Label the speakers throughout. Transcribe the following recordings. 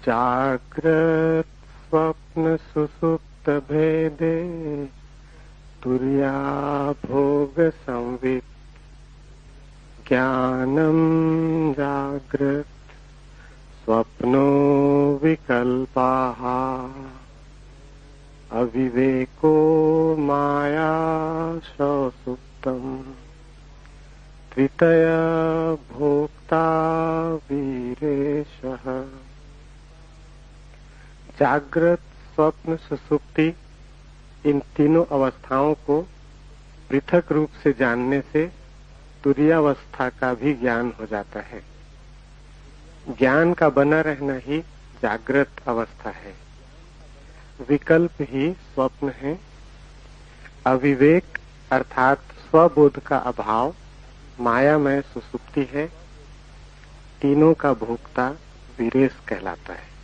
Speaker 1: जाग्रत स्वप्न सुसुप्त भेदे तुर्या भोग संवित् ज्ञानम जाग्रत स्वप्नो विकल्पाः अविवेको माया सुप्तम् त्रितय भोक्ता वीरेशः। जागृत स्वप्न सुसुप्ति इन तीनों अवस्थाओं को पृथक रूप से जानने से तुरीयावस्था का भी ज्ञान हो जाता है। ज्ञान का बना रहना ही जागृत अवस्था है, विकल्प ही स्वप्न है। अविवेक अर्थात स्वबोध का अभाव मायामय सुसुप्ति है। तीनों का भोक्ता वीरेश कहलाता है।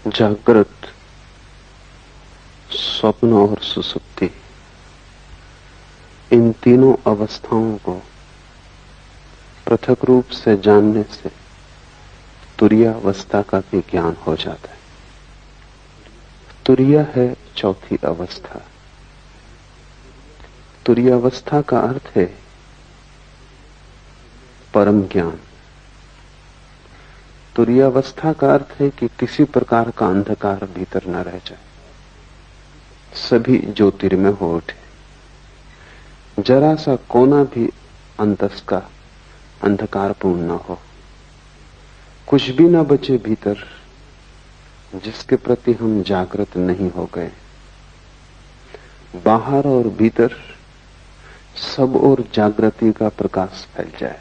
Speaker 2: जागृत, स्वप्न और सुसुप्ति, इन तीनों अवस्थाओं को पृथक रूप से जानने से तुरीयावस्था का भी ज्ञान हो जाता है। तुरीया है चौथी अवस्था। तुरीयावस्था का अर्थ है परम ज्ञान। तुरीयावस्था का अर्थ है कि किसी प्रकार का अंधकार भीतर न रह जाए, सभी ज्योतिर्मय हो उठे, जरा सा कोना भी अंतस का अंधकारपूर्ण न हो, कुछ भी न बचे भीतर जिसके प्रति हम जागृत नहीं हो गए। बाहर और भीतर सब ओर जागृति का प्रकाश फैल जाए।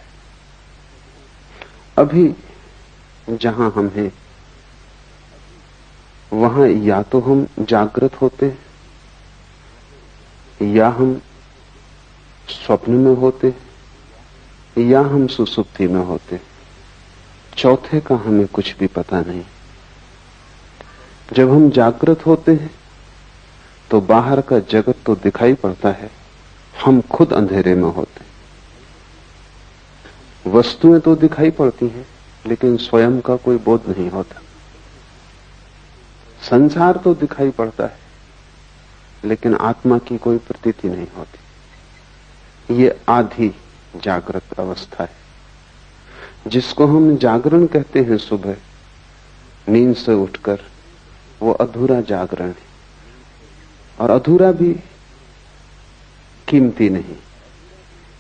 Speaker 2: अभी जहां हम हैं वहां या तो हम जागृत होते हैं, या हम स्वप्न में होते, या हम सुसुप्ति में होते। चौथे का हमें कुछ भी पता नहीं। जब हम जागृत होते हैं तो बाहर का जगत तो दिखाई पड़ता है, हम खुद अंधेरे में होते। वस्तुएं तो दिखाई पड़ती हैं लेकिन स्वयं का कोई बोध नहीं होता। संसार तो दिखाई पड़ता है लेकिन आत्मा की कोई प्रतीति नहीं होती। ये आधी जागृत अवस्था है, जिसको हम जागरण कहते हैं। सुबह नींद से उठकर वो अधूरा जागरण है, और अधूरा भी कीमती नहीं,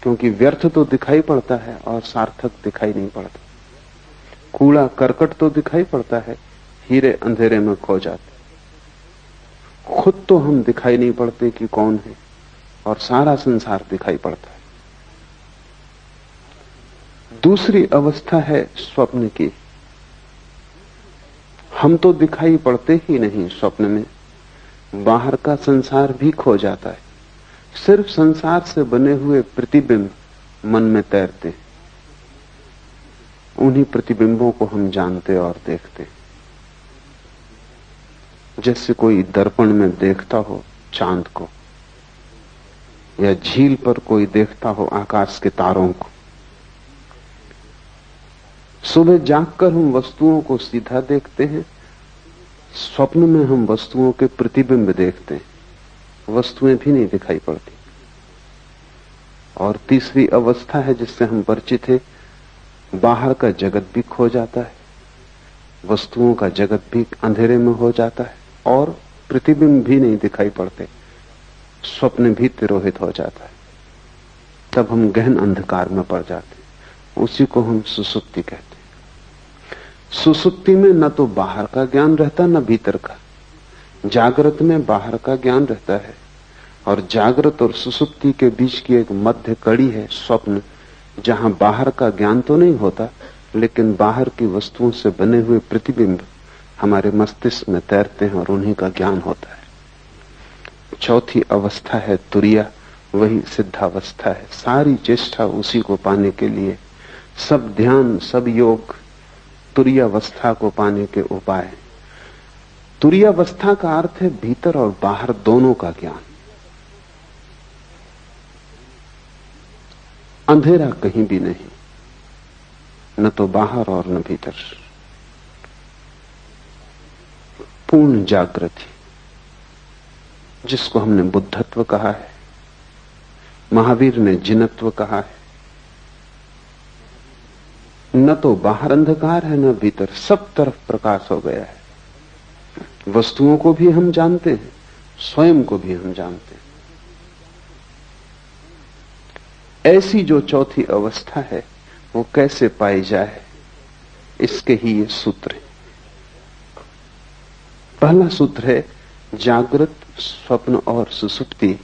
Speaker 2: क्योंकि व्यर्थ तो दिखाई पड़ता है और सार्थक दिखाई नहीं पड़ता। कूड़ा करकट तो दिखाई पड़ता है, हीरे अंधेरे में खो जाते। खुद तो हम दिखाई नहीं पड़ते कि कौन है, और सारा संसार दिखाई पड़ता है। दूसरी अवस्था है स्वप्न की। हम तो दिखाई पड़ते ही नहीं स्वप्न में, बाहर का संसार भी खो जाता है। सिर्फ संसार से बने हुए प्रतिबिंब मन में तैरते, उन्हीं प्रतिबिंबों को हम जानते और देखते। जैसे कोई दर्पण में देखता हो चांद को, या झील पर कोई देखता हो आकाश के तारों को। सुबह जागकर हम वस्तुओं को सीधा देखते हैं, स्वप्न में हम वस्तुओं के प्रतिबिंब देखते हैं, वस्तुएं भी नहीं दिखाई पड़ती। और तीसरी अवस्था है जिससे हम परिचित हैं, बाहर का जगत भी खो जाता है, वस्तुओं का जगत भी अंधेरे में हो जाता है, और प्रतिबिंब भी नहीं दिखाई पड़ते, स्वप्न भी तिरोहित हो जाता है। तब हम गहन अंधकार में पड़ जाते, उसी को हम सुसुप्ति कहते हैं। सुसुप्ति में न तो बाहर का ज्ञान रहता न भीतर का। जागृत में बाहर का ज्ञान रहता है, और जागृत और सुसुप्ति के बीच की एक मध्य कड़ी है स्वप्न, जहां बाहर का ज्ञान तो नहीं होता लेकिन बाहर की वस्तुओं से बने हुए प्रतिबिंब हमारे मस्तिष्क में तैरते हैं और उन्हीं का ज्ञान होता है। चौथी अवस्था है तुरीया, वही सिद्धावस्था है। सारी चेष्टा उसी को पाने के लिए, सब ध्यान, सब योग तुरीयावस्था को पाने के उपाय। तुरीयावस्था का अर्थ है भीतर और बाहर दोनों का ज्ञान। अंधेरा कहीं भी नहीं, न तो बाहर और न भीतर, पूर्ण जागृति, जिसको हमने बुद्धत्व कहा है, महावीर ने जिनत्व कहा है। न तो बाहर अंधकार है न भीतर, सब तरफ प्रकाश हो गया है। वस्तुओं को भी हम जानते हैं, स्वयं को भी हम जानते हैं। ऐसी जो चौथी अवस्था है वो कैसे पाई जाए, इसके ही ये सूत्र है। पहला सूत्र है जागृत, स्वप्न और सुषुप्ति,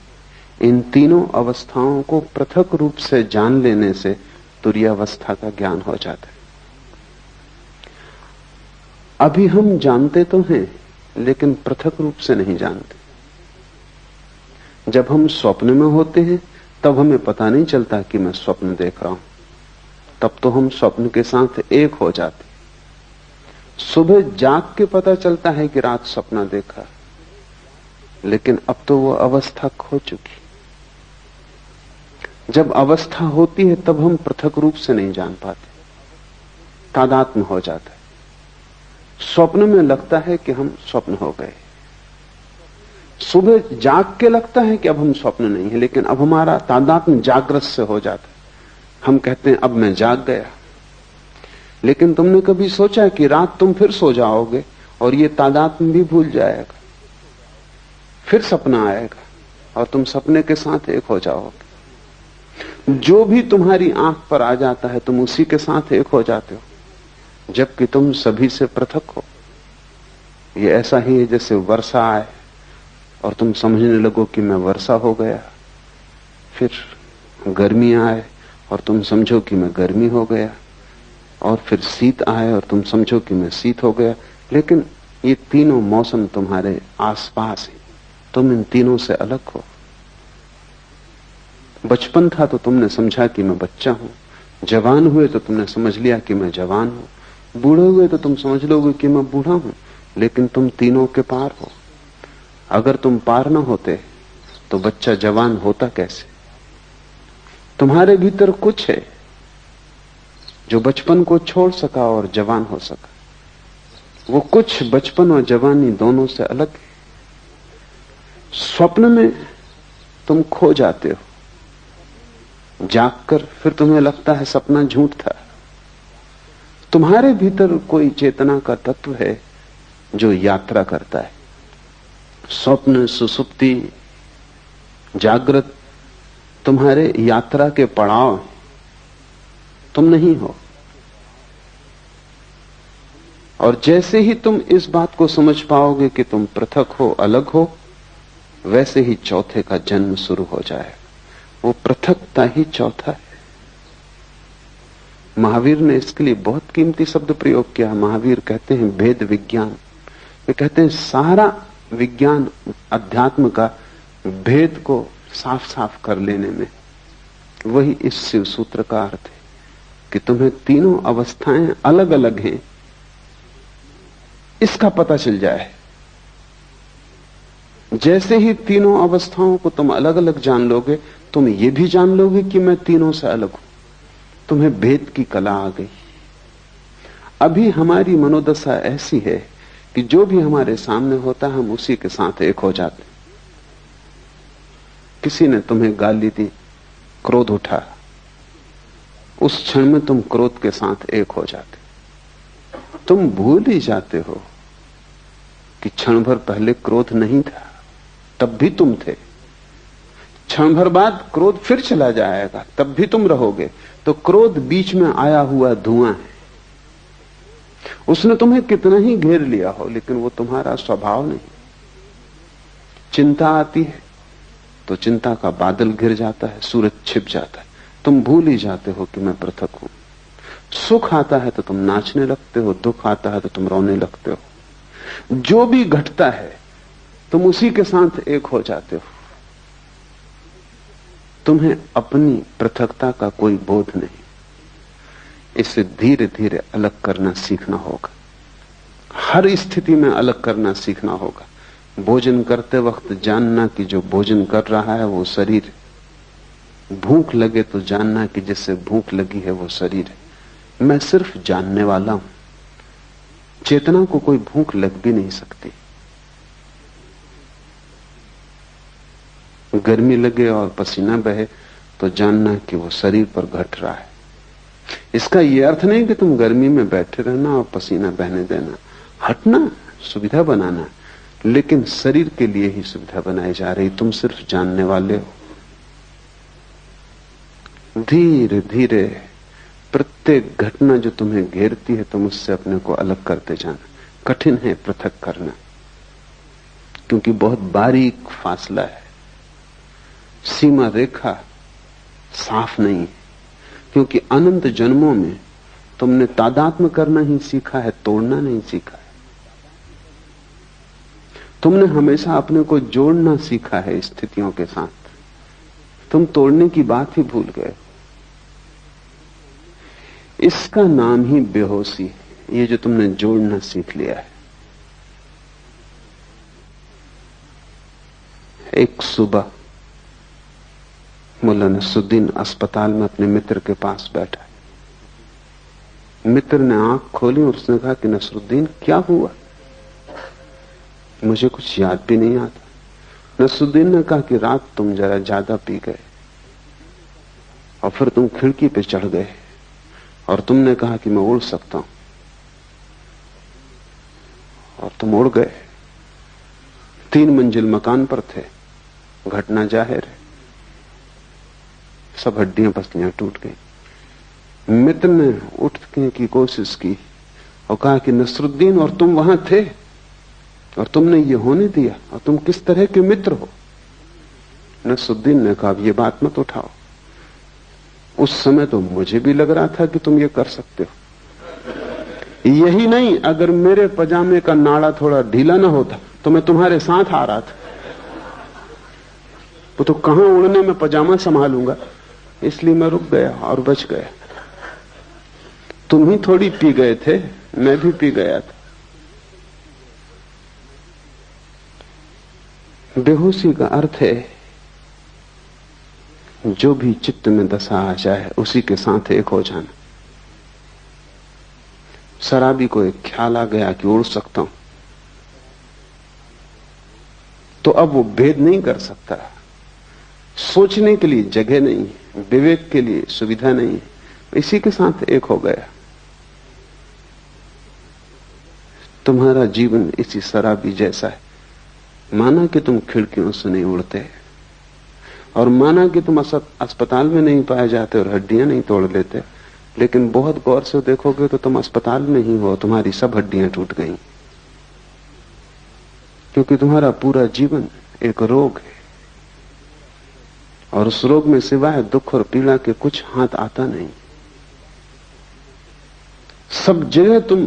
Speaker 2: इन तीनों अवस्थाओं को पृथक रूप से जान लेने से तुरीयावस्था का ज्ञान हो जाता है। अभी हम जानते तो हैं लेकिन पृथक रूप से नहीं जानते। जब हम स्वप्न में होते हैं तब हमें पता नहीं चलता कि मैं स्वप्न देख रहा हूं, तब तो हम स्वप्न के साथ एक हो जाते। सुबह जाग के पता चलता है कि रात सपना देखा, लेकिन अब तो वो अवस्था खो चुकी। जब अवस्था होती है तब हम पृथक रूप से नहीं जान पाते, तादात्म्य हो जाता है। स्वप्न में लगता है कि हम स्वप्न हो गए, सुबह जाग के लगता है कि अब हम स्वप्न नहीं है, लेकिन अब हमारा तादात्म्य जागृत से हो जाता है। हम कहते हैं अब मैं जाग गया, लेकिन तुमने कभी सोचा कि रात तुम फिर सो जाओगे और ये तादात्म्य भी भूल जाएगा, फिर सपना आएगा और तुम सपने के साथ एक हो जाओगे। जो भी तुम्हारी आंख पर आ जाता है तुम उसी के साथ एक हो जाते हो, जबकि तुम सभी से पृथक हो। ये ऐसा ही है जैसे वर्षा आए और तुम समझने लगो कि मैं वर्षा हो गया, फिर गर्मी आए और तुम समझो कि मैं गर्मी हो गया, और फिर शीत आए और तुम समझो कि मैं शीत हो गया। लेकिन ये तीनों मौसम तुम्हारे आसपास हैं, तुम इन तीनों से अलग हो। बचपन था तो तुमने समझा कि मैं बच्चा हूं, जवान हुए तो तुमने समझ लिया कि मैं जवान हूं, बूढ़े हुए तो तुम समझ लोगे कि मैं बूढ़ा हूं, लेकिन तुम तीनों के पार हो। अगर तुम पार ना होते तो बच्चा जवान होता कैसे? तुम्हारे भीतर कुछ है जो बचपन को छोड़ सका और जवान हो सका। वो कुछ बचपन और जवानी दोनों से अलग है। स्वप्न में तुम खो जाते हो, जागकर फिर तुम्हें लगता है सपना झूठ था। तुम्हारे भीतर कोई चेतना का तत्व है जो यात्रा करता है। स्वप्न, सुषुप्ति, जागृत तुम्हारे यात्रा के पड़ाव, तुम नहीं हो। और जैसे ही तुम इस बात को समझ पाओगे कि तुम पृथक हो, अलग हो, वैसे ही चौथे का जन्म शुरू हो जाए। वो पृथकता ही चौथा है। महावीर ने इसके लिए बहुत कीमती शब्द प्रयोग किया। महावीर कहते हैं भेद विज्ञान। वे कहते हैं सारा विज्ञान अध्यात्म का भेद को साफ साफ कर लेने में वही इस शिव सूत्र का अर्थ है कि तुम्हें तीनों अवस्थाएं अलग अलग हैं, इसका पता चल जाए। जैसे ही तीनों अवस्थाओं को तुम अलग अलग जान लोगे, तुम ये भी जान लोगे कि मैं तीनों से अलग हूं। तुम्हें भेद की कला आ गई। अभी हमारी मनोदशा ऐसी है कि जो भी हमारे सामने होता है हम उसी के साथ एक हो जाते। किसी ने तुम्हें गाली दी, क्रोध उठा, उस क्षण में तुम क्रोध के साथ एक हो जाते। तुम भूल ही जाते हो कि क्षण भर पहले क्रोध नहीं था, तब भी तुम थे। क्षण भर बाद क्रोध फिर चला जाएगा, तब भी तुम रहोगे। तो क्रोध बीच में आया हुआ धुआं है। उसने तुम्हें कितना ही घेर लिया हो, लेकिन वो तुम्हारा स्वभाव नहीं। चिंता आती है तो चिंता का बादल घिर जाता है, सूरज छिप जाता है, तुम भूल ही जाते हो कि मैं पृथक हूं। सुख आता है तो तुम नाचने लगते हो, दुख आता है तो तुम रोने लगते हो। जो भी घटता है तुम उसी के साथ एक हो जाते हो। तुम्हें अपनी पृथकता का कोई बोध नहीं। इसे धीरे धीरे अलग करना सीखना होगा। हर स्थिति में अलग करना सीखना होगा। भोजन करते वक्त जानना कि जो भोजन कर रहा है वो शरीर है। भूख लगे तो जानना कि जिससे भूख लगी है वो शरीर है। मैं सिर्फ जानने वाला हूं। चेतना को कोई भूख लग भी नहीं सकती। गर्मी लगे और पसीना बहे तो जानना कि वो शरीर पर घट रहा है। इसका यह अर्थ नहीं कि तुम गर्मी में बैठे रहना और पसीना बहने देना, हटना, सुविधा बनाना, लेकिन शरीर के लिए ही सुविधा बनाई जा रही। तुम सिर्फ जानने वाले हो। धीरे धीरे प्रत्येक घटना जो तुम्हें घेरती है तुम उससे अपने को अलग करते जाना। कठिन है पृथक करना, क्योंकि बहुत बारीक फासला है। सीमा रेखा साफ नहीं है, क्योंकि अनंत जन्मों में तुमने तादात्म्य करना ही सीखा है, तोड़ना नहीं सीखा है। तुमने हमेशा अपने को जोड़ना सीखा है स्थितियों के साथ। तुम तोड़ने की बात ही भूल गए। इसका नाम ही बेहोशी है, ये जो तुमने जोड़ना सीख लिया है। एक सुबह मुल्ला नसरुद्दीन अस्पताल में अपने मित्र के पास बैठा है। मित्र ने आंख खोली और उसने कहा कि नसरुद्दीन क्या हुआ? मुझे कुछ याद भी नहीं आता। नसरुद्दीन ने कहा कि रात तुम जरा ज्यादा पी गए और फिर तुम खिड़की पे चढ़ गए और तुमने कहा कि मैं उड़ सकता हूं और तुम उड़ गए। 3 मंजिल मकान पर थे। घटना जाहिर है, सब हड्डियां पसलियां टूट गई। मित्र ने उठने की कोशिश की और कहा कि नसरुद्दीन, और तुम वहां थे और तुमने ये होने दिया, और तुम किस तरह के मित्र हो? नसरुद्दीन ने कहा ये बात मत उठाओ। उस समय तो मुझे भी लग रहा था कि तुम ये कर सकते हो। यही नहीं, अगर मेरे पजामे का नाड़ा थोड़ा ढीला ना होता तो मैं तुम्हारे साथ आ रहा था। वो तो कहां उड़ने में पजामा संभालूंगा, इसलिए मैं रुक गया और बच गया। तुम ही थोड़ी पी गए थे, मैं भी पी गया था। बेहोशी का अर्थ है जो भी चित्त में दशा आ जाए उसी के साथ एक हो जाना। शराबी को एक ख्याल आ गया कि उड़ सकता हूं, तो अब वो भेद नहीं कर सकता। सोचने के लिए जगह नहीं, विवेक के लिए सुविधा नहीं, इसी के साथ एक हो गया। तुम्हारा जीवन इसी शराबी जैसा है। माना कि तुम खिड़कियों से नहीं उड़ते और माना कि तुम अस्पताल में नहीं पाए जाते और हड्डियां नहीं तोड़ लेते, लेकिन बहुत गौर से देखोगे तो तुम अस्पताल में ही हो, तुम्हारी सब हड्डियां टूट गई, क्योंकि तुम्हारा पूरा जीवन एक रोग है और उस रोग में सिवाय दुख और पीड़ा के कुछ हाथ आता नहीं। सब जगह तुम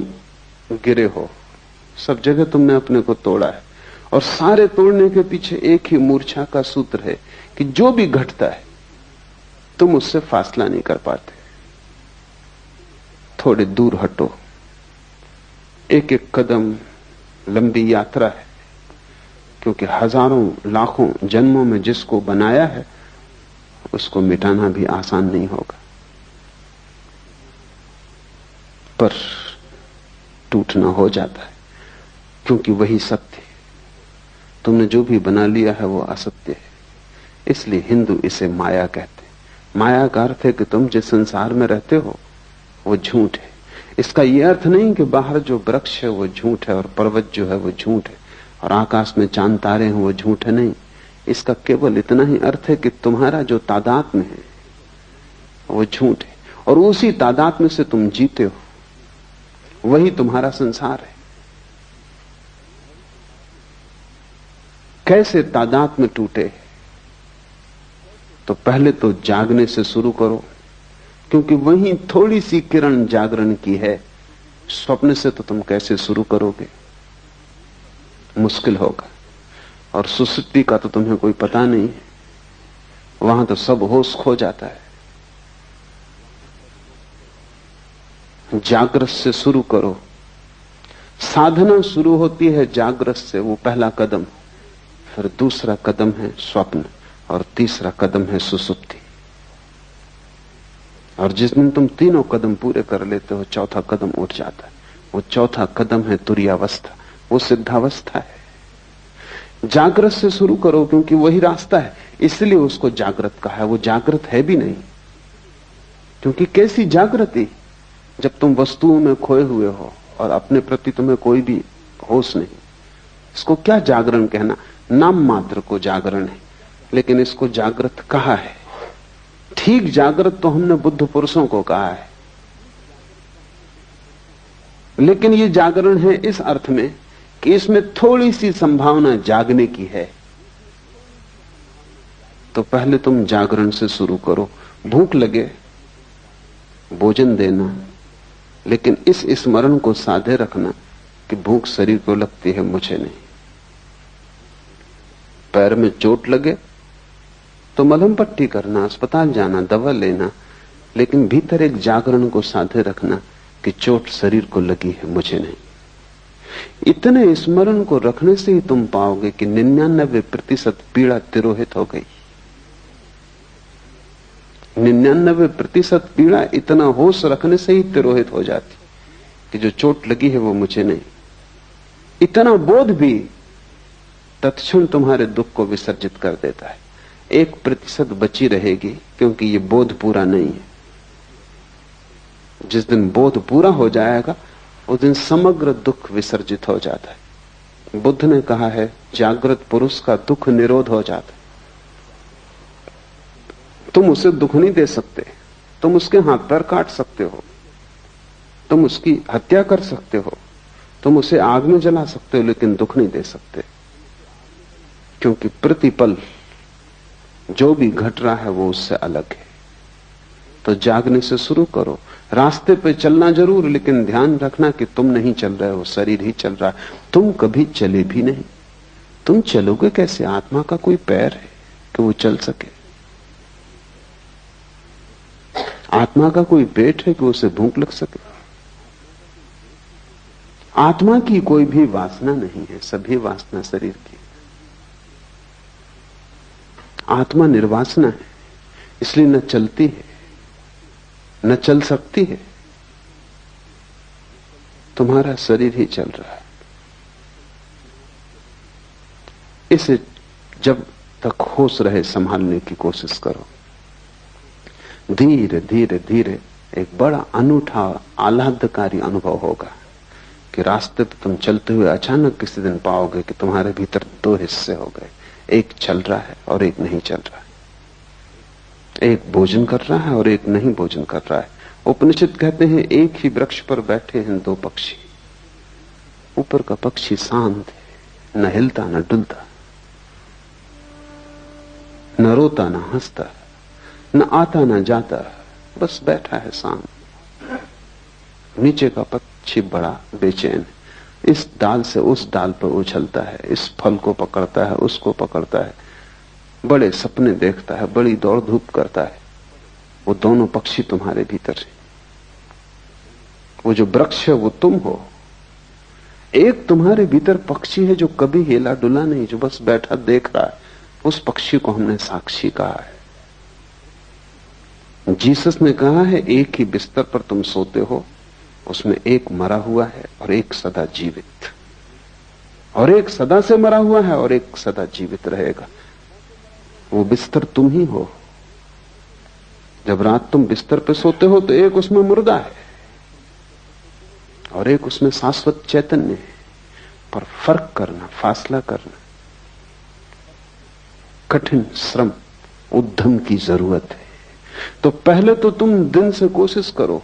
Speaker 2: गिरे हो, सब जगह तुमने अपने को तोड़ा है, और सारे तोड़ने के पीछे एक ही मूर्छा का सूत्र है कि जो भी घटता है तुम उससे फासला नहीं कर पाते। थोड़े दूर हटो। एक एक कदम लंबी यात्रा है, क्योंकि हजारों लाखों जन्मों में जिसको बनाया है उसको मिटाना भी आसान नहीं होगा, पर टूटना हो जाता है, क्योंकि वही सत्य है। तुमने जो भी बना लिया है वो असत्य है। इसलिए हिंदू इसे माया कहते हैं। माया का अर्थ है कि तुम जिस संसार में रहते हो वो झूठ है। इसका यह अर्थ नहीं कि बाहर जो वृक्ष है वो झूठ है और पर्वत जो है वो झूठ है और आकाश में चांद तारे हैं वो झूठ है। नहीं, इसका केवल इतना ही अर्थ है कि तुम्हारा जो तादात्म्य है वो झूठ है और उसी तादात्म्य से तुम जीते हो, वही तुम्हारा संसार है। कैसे तादात्म्य टूटे? तो पहले तो जागने से शुरू करो, क्योंकि वही थोड़ी सी किरण जागरण की है। स्वप्न से तो तुम कैसे शुरू करोगे? मुश्किल होगा। और सुसुप्ति का तो तुम्हें कोई पता नहीं, वहां तो सब होश खो जाता है। जागृत से शुरू करो। साधना शुरू होती है जागृत से, वो पहला कदम। फिर दूसरा कदम है स्वप्न और तीसरा कदम है सुसुप्ति। और जिस दिन तुम तीनों कदम पूरे कर लेते हो, चौथा कदम उठ जाता है। वो चौथा कदम है तुरीयावस्था, वो सिद्धावस्था है। जागृत से शुरू करो, क्योंकि वही रास्ता है, इसलिए उसको जागृत कहा है। वो जागृत है भी नहीं, क्योंकि कैसी जागृति जब तुम वस्तुओं में खोए हुए हो और अपने प्रति तुम्हें कोई भी होश नहीं। इसको क्या जागरण कहना, नाम मात्र को जागरण है, लेकिन इसको जागृत कहा है। ठीक जागृत तो हमने बुद्ध पुरुषों को कहा है, लेकिन ये जागरण है इस अर्थ में कि इसमें थोड़ी सी संभावना जागने की है। तो पहले तुम जागरण से शुरू करो। भूख लगे भोजन देना, लेकिन इस स्मरण को साधे रखना कि भूख शरीर को लगती है, मुझे नहीं। पैर में चोट लगे तो मलहम पट्टी करना, अस्पताल जाना, दवा लेना, लेकिन भीतर एक जागरण को साधे रखना कि चोट शरीर को लगी है, मुझे नहीं। इतने स्मरण को रखने से ही तुम पाओगे कि 99% पीड़ा तिरोहित हो गई। 99% पीड़ा इतना होश रखने से ही तिरोहित हो जाती कि जो चोट लगी है वो मुझे नहीं। इतना बोध भी तत्क्षण तुम्हारे दुख को विसर्जित कर देता है। 1% बची रहेगी, क्योंकि ये बोध पूरा नहीं है। जिस दिन बोध पूरा हो जाएगा उस दिन समग्र दुख विसर्जित हो जाता है। बुद्ध ने कहा है, जागृत पुरुष का दुख निरोध हो जाता है। तुम उसे दुख नहीं दे सकते, तुम उसके हाथ पैर काट सकते हो, तुम उसकी हत्या कर सकते हो, तुम उसे आग में जला सकते हो, लेकिन दुख नहीं दे सकते, क्योंकि प्रतिपल जो भी घट रहा है वो उससे अलग है। तो जागने से शुरू करो। रास्ते पे चलना जरूर, लेकिन ध्यान रखना कि तुम नहीं चल रहे हो, शरीर ही चल रहा है। तुम कभी चले भी नहीं। तुम चलोगे कैसे? आत्मा का कोई पैर है कि वो चल सके? आत्मा का कोई पेट है कि उसे भूख लग सके? आत्मा की कोई भी वासना नहीं है, सभी वासना शरीर की। आत्मा निर्वासना है, इसलिए न चलती है न चल सकती है। तुम्हारा शरीर ही चल रहा है। इसे जब तक होश रहे संभालने की कोशिश करो। धीरे धीरे धीरे एक बड़ा अनूठा आह्लादकारी अनुभव होगा कि रास्ते पे तुम चलते हुए अचानक किसी दिन पाओगे कि तुम्हारे भीतर दो हिस्से हो गए, एक चल रहा है और एक नहीं चल रहा है, एक भोजन कर रहा है और एक नहीं भोजन कर रहा है। उपनिषद कहते हैं एक ही वृक्ष पर बैठे हैं दो पक्षी। ऊपर का पक्षी शांत है, न हिलता न डुलता, न रोता न हंसता, न आता न जाता, बस बैठा है शांत। नीचे का पक्षी बड़ा बेचैन है, इस डाल से उस डाल पर उछलता है, इस फल को पकड़ता है, उसको पकड़ता है, बड़े सपने देखता है, बड़ी दौड़ धूप करता है। वो दोनों पक्षी तुम्हारे भीतर है। वो जो वृक्ष है वो तुम हो। एक तुम्हारे भीतर पक्षी है जो कभी हिला डुला नहीं, जो बस बैठा देख रहा है। उस पक्षी को हमने साक्षी कहा है। जीसस ने कहा है एक ही बिस्तर पर तुम सोते हो, उसमें एक मरा हुआ है और एक सदा जीवित, और एक सदा से मरा हुआ है और एक सदा जीवित रहेगा। वो बिस्तर तुम ही हो। जब रात तुम बिस्तर पे सोते हो तो एक उसमें मुर्दा है और एक उसमें शाश्वत चैतन्य है। पर फर्क करना, फासला करना, कठिन श्रम, उद्यम की जरूरत है। तो पहले तो तुम दिन से कोशिश करो।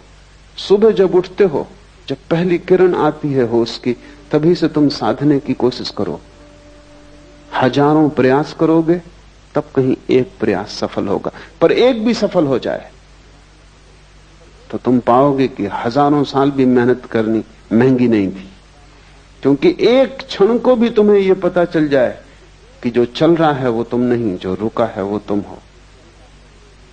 Speaker 2: सुबह जब उठते हो, जब पहली किरण आती है होश की, तभी से तुम साधने की कोशिश करो। हजारों प्रयास करोगे तब कहीं एक प्रयास सफल होगा, पर एक भी सफल हो जाए तो तुम पाओगे कि हजारों साल भी मेहनत करनी महंगी नहीं थी। क्योंकि एक क्षण को भी तुम्हें यह पता चल जाए कि जो चल रहा है वो तुम नहीं, जो रुका है वो तुम हो,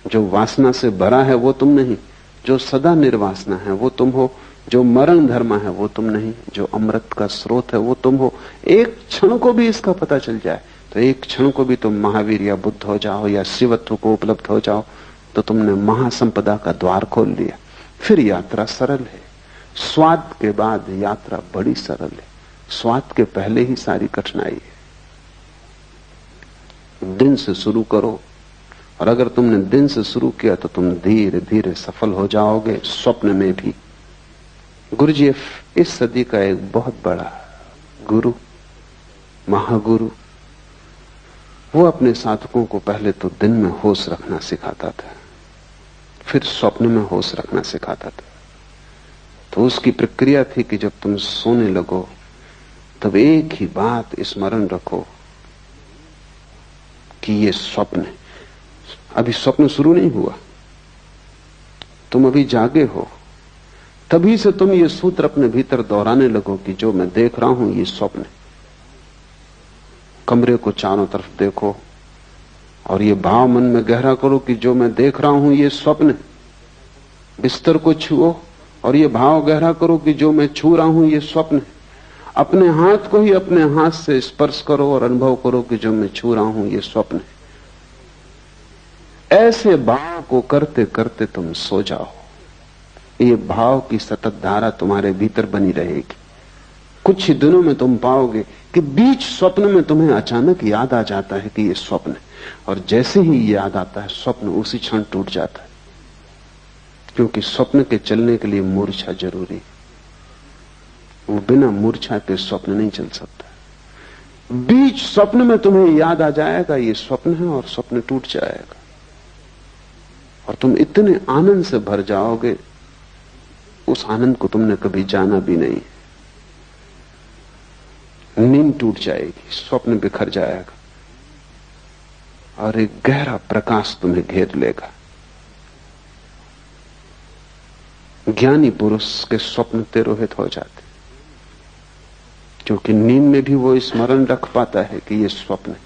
Speaker 2: जो वासना से भरा है वो तुम नहीं, जो सदा निर्वासना है वो तुम हो, जो मरण धर्म है वो तुम नहीं, जो अमृत का स्रोत है वो तुम हो। एक क्षण को भी इसका पता चल जाए तो एक क्षण को भी तुम महावीर या बुद्ध हो जाओ या शिवत्व को उपलब्ध हो जाओ तो तुमने महासंपदा का द्वार खोल लिया। फिर यात्रा सरल है। स्वाद के बाद यात्रा बड़ी सरल है, स्वाद के पहले ही सारी कठिनाई है। दिन से शुरू करो, और अगर तुमने दिन से शुरू किया तो तुम धीरे धीरे सफल हो जाओगे, स्वप्न में भी। गुरुजी इस सदी का एक बहुत बड़ा गुरु, महागुरु, वो अपने साधकों को पहले तो दिन में होश रखना सिखाता था, फिर स्वप्न में होश रखना सिखाता था। तो उसकी प्रक्रिया थी कि जब तुम सोने लगो तब एक ही बात स्मरण रखो कि ये स्वप्न है। अभी स्वप्न शुरू नहीं हुआ, तुम अभी जागे हो, तभी से तुम ये सूत्र अपने भीतर दोहराने लगो कि जो मैं देख रहा हूं ये स्वप्न है। कमरे को चारों तरफ देखो और ये भाव मन में गहरा करो कि जो मैं देख रहा हूं ये स्वप्न है। बिस्तर को छुओ और ये भाव गहरा करो कि जो मैं छू रहा हूं ये स्वप्न है। अपने हाथ को ही अपने हाथ से स्पर्श करो और अनुभव करो कि जो मैं छू रहा हूं ये स्वप्न है। ऐसे भाव को करते करते तुम सो जाओ, ये भाव की सतत धारा तुम्हारे भीतर बनी रहेगी। कुछ ही दिनों में तुम पाओगे कि बीच स्वप्न में तुम्हें अचानक याद आ जाता है कि ये स्वप्न है, और जैसे ही याद आता है स्वप्न उसी क्षण टूट जाता है, क्योंकि स्वप्न के चलने के लिए मूर्छा जरूरी है। वो बिना मूर्छा के स्वप्न नहीं चल सकता। बीच स्वप्न में तुम्हें याद आ जाएगा ये स्वप्न है, और स्वप्न टूट जाएगा, और तुम इतने आनंद से भर जाओगे, उस आनंद को तुमने कभी जाना भी नहीं। नींद टूट जाएगी, स्वप्न बिखर जाएगा, और एक गहरा प्रकाश तुम्हें घेर लेगा। ज्ञानी पुरुष के स्वप्न तिरोहित हो जाते, क्योंकि नींद में भी वो स्मरण रख पाता है कि ये स्वप्न है।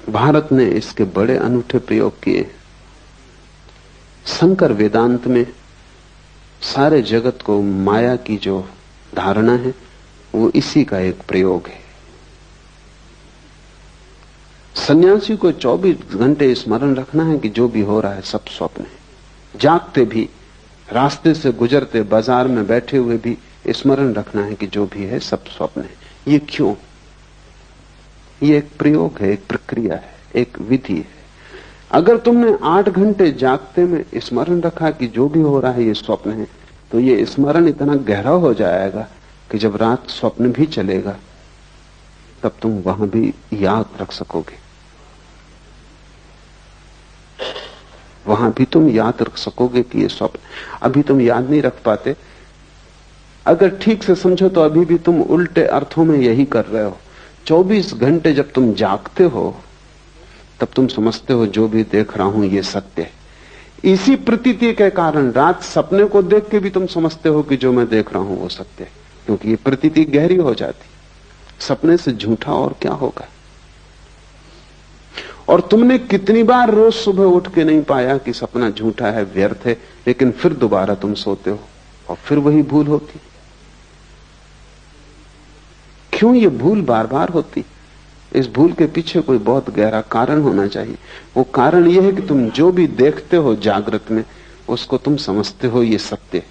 Speaker 2: भारत ने इसके बड़े अनूठे प्रयोग किए। शंकर वेदांत में सारे जगत को माया की जो धारणा है वो इसी का एक प्रयोग है। सन्यासी को 24 घंटे स्मरण रखना है कि जो भी हो रहा है सब स्वप्न है। जागते भी, रास्ते से गुजरते, बाजार में बैठे हुए भी स्मरण रखना है कि जो भी है सब स्वप्न है। ये क्यों? ये एक प्रयोग है, एक प्रक्रिया है, एक विधि है। अगर तुमने 8 घंटे जागते में स्मरण रखा कि जो भी हो रहा है ये स्वप्न है, तो ये स्मरण इतना गहरा हो जाएगा कि जब रात स्वप्न भी चलेगा तब तुम वहां भी याद रख सकोगे, वहां भी तुम याद रख सकोगे कि ये स्वप्न। अभी तुम याद नहीं रख पाते। अगर ठीक से समझो तो अभी भी तुम उल्टे अर्थों में यही कर रहे हो। 24 घंटे जब तुम जागते हो तब तुम समझते हो जो भी देख रहा हूं ये सत्य है। इसी प्रतीति के कारण रात सपने को देख के भी तुम समझते हो कि जो मैं देख रहा हूं वो सत्य है, क्योंकि ये प्रतीति गहरी हो जाती। सपने से झूठा और क्या होगा। और तुमने कितनी बार रोज सुबह उठ के नहीं पाया कि सपना झूठा है, व्यर्थ है, लेकिन फिर दोबारा तुम सोते हो और फिर वही भूल होती। क्यों ये भूल बार बार होती? इस भूल के पीछे कोई बहुत गहरा कारण होना चाहिए। वो कारण ये है कि तुम जो भी देखते हो जागृत में उसको तुम समझते हो ये सत्य।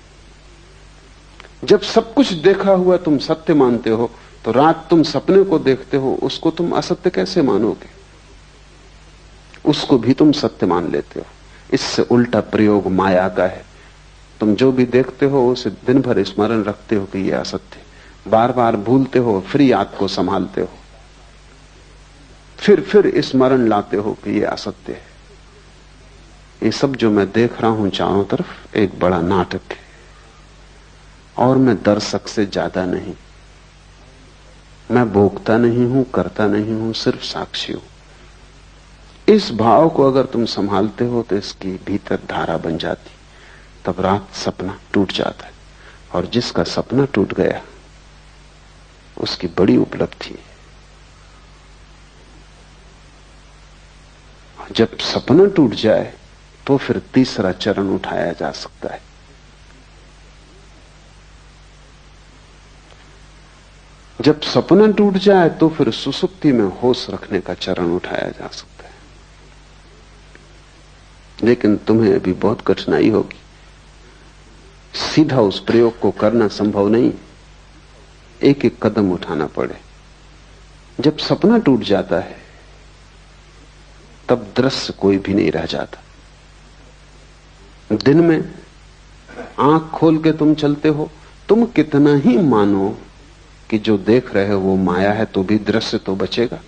Speaker 2: जब सब कुछ देखा हुआ तुम सत्य मानते हो तो रात तुम सपने को देखते हो, उसको तुम असत्य कैसे मानोगे? उसको भी तुम सत्य मान लेते हो। इससे उल्टा प्रयोग माया का है। तुम जो भी देखते हो उसे दिन भर स्मरण रखते हो कि यह असत्य, बार बार भूलते हो, फिर याद को संभालते हो, फिर स्मरण लाते हो कि यह असत्य है। ये सब जो मैं देख रहा हूं चारों तरफ एक बड़ा नाटक है, और मैं दर्शक से ज्यादा नहीं। मैं भोगता नहीं हूं, करता नहीं हूं, सिर्फ साक्षी हूं। इस भाव को अगर तुम संभालते हो तो इसकी भीतर धारा बन जाती। तब रात सपना टूट जाता है, और जिसका सपना टूट गया उसकी बड़ी उपलब्धि है। जब सपना टूट जाए तो फिर तीसरा चरण उठाया जा सकता है। जब सपना टूट जाए तो फिर सुसुप्ति में होश रखने का चरण उठाया जा सकता है। लेकिन तुम्हें अभी बहुत कठिनाई होगी, सीधा उस प्रयोग को करना संभव नहीं, एक एक कदम उठाना पड़े। जब सपना टूट जाता है तब दृश्य कोई भी नहीं रह जाता। दिन में आंख खोल के तुम चलते हो, तुम कितना ही मानो कि जो देख रहे हो वो माया है, तो भी दृश्य तो बचेगा।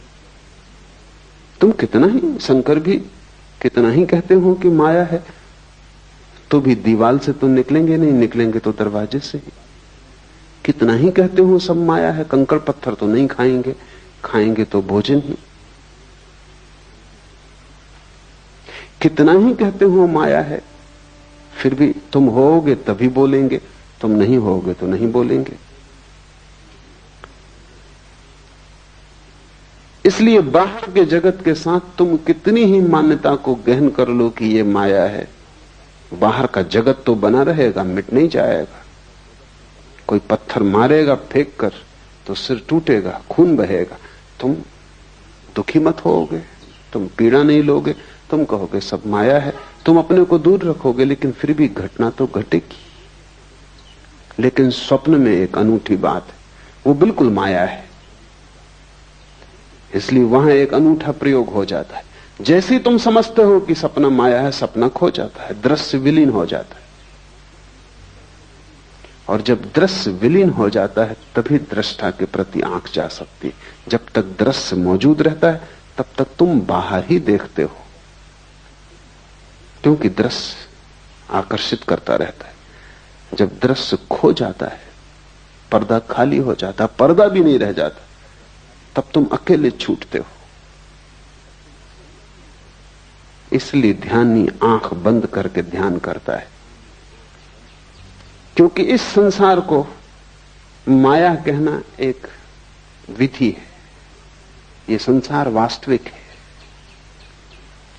Speaker 2: तुम कितना ही, शंकर भी कितना ही कहते हो कि माया है, तो भी दीवाल से तो निकलेंगे नहीं, निकलेंगे तो दरवाजे से ही। कितना ही कहते हो सब माया है, कंकड़ पत्थर तो नहीं खाएंगे, खाएंगे तो भोजन ही। कितना ही कहते हो माया है, फिर भी तुम होगे तभी बोलेंगे, तुम नहीं होगे तो नहीं बोलेंगे। इसलिए बाहर के जगत के साथ तुम कितनी ही मान्यता को गहन कर लो कि ये माया है, बाहर का जगत तो बना रहेगा, मिट नहीं जाएगा। कोई पत्थर मारेगा फेंक कर तो सिर टूटेगा, खून बहेगा, तुम दुखी मत होगे, तुम पीड़ा नहीं लोगे, तुम कहोगे सब माया है, तुम अपने को दूर रखोगे, लेकिन फिर भी घटना तो घटेगी। लेकिन स्वप्न में एक अनूठी बात है, वो बिल्कुल माया है, इसलिए वहां एक अनूठा प्रयोग हो जाता है। जैसे ही तुम समझते हो कि सपना माया है, सपना खो जाता है, दृश्य विलीन हो जाता है। और जब दृश्य विलीन हो जाता है तभी दृष्टा के प्रति आंख जा सकती है। जब तक दृश्य मौजूद रहता है तब तक तुम बाहर ही देखते हो, क्योंकि दृश्य आकर्षित करता रहता है। जब दृश्य खो जाता है, पर्दा खाली हो जाता, पर्दा भी नहीं रह जाता, तब तुम अकेले छूटते हो। इसलिए ध्यानी आंख बंद करके ध्यान करता है, क्योंकि इस संसार को माया कहना एक विधि है। ये संसार वास्तविक है,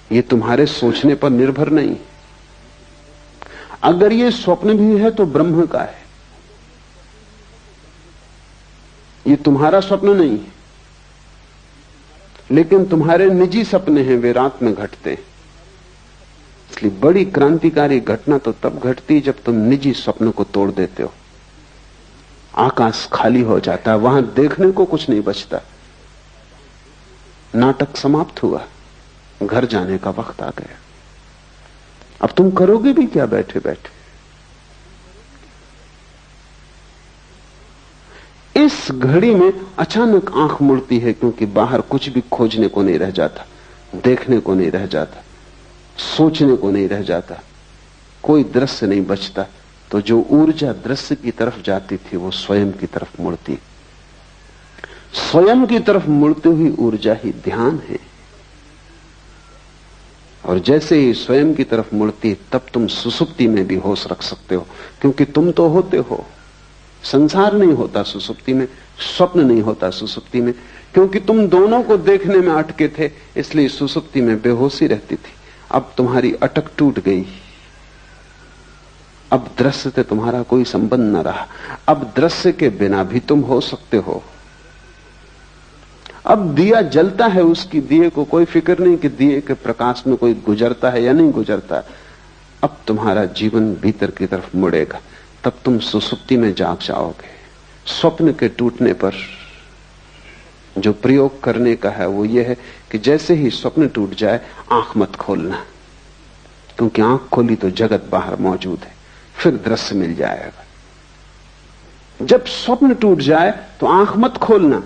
Speaker 2: ये तुम्हारे सोचने पर निर्भर नहीं। अगर ये स्वप्न भी है तो ब्रह्म का है, ये तुम्हारा स्वप्न नहीं है। लेकिन तुम्हारे निजी सपने हैं, वे रात में घटते हैं। इसलिए बड़ी क्रांतिकारी घटना तो तब घटती जब तुम निजी स्वप्न को तोड़ देते हो। आकाश खाली हो जाता है, वहां देखने को कुछ नहीं बचता। नाटक समाप्त हुआ, घर जाने का वक्त आ गया। अब तुम करोगे भी क्या बैठे बैठे? इस घड़ी में अचानक आंख मुड़ती है, क्योंकि बाहर कुछ भी खोजने को नहीं रह जाता, देखने को नहीं रह जाता, सोचने को नहीं रह जाता, कोई दृश्य नहीं बचता। तो जो ऊर्जा दृश्य की तरफ जाती थी वो स्वयं की तरफ मुड़ती। स्वयं की तरफ मुड़ती हुई ऊर्जा ही ध्यान है। और जैसे ही स्वयं की तरफ मुड़ती तब तुम सुसुप्ति में भी होश रख सकते हो, क्योंकि तुम तो होते हो। संसार नहीं होता सुसुप्ति में, स्वप्न नहीं होता सुसुप्ति में, क्योंकि तुम दोनों को देखने में अटके थे, इसलिए सुसुप्ति में बेहोशी रहती थी। अब तुम्हारी अटक टूट गई, अब दृश्य से तुम्हारा कोई संबंध न रहा। अब दृश्य के बिना भी तुम हो सकते हो। अब दिया जलता है, उसकी दिए को कोई फिक्र नहीं कि दिए के प्रकाश में कोई गुजरता है या नहीं गुजरता। अब तुम्हारा जीवन भीतर की तरफ मुड़ेगा, तब तुम सुसुप्ति में जाग जाओगे। स्वप्न के टूटने पर जो प्रयोग करने का है वो ये है कि जैसे ही स्वप्न टूट जाए आंख मत खोलना, क्योंकि आंख खोली तो जगत बाहर मौजूद है, फिर दृश्य मिल जाएगा। जब स्वप्न टूट जाए तो आंख मत खोलना,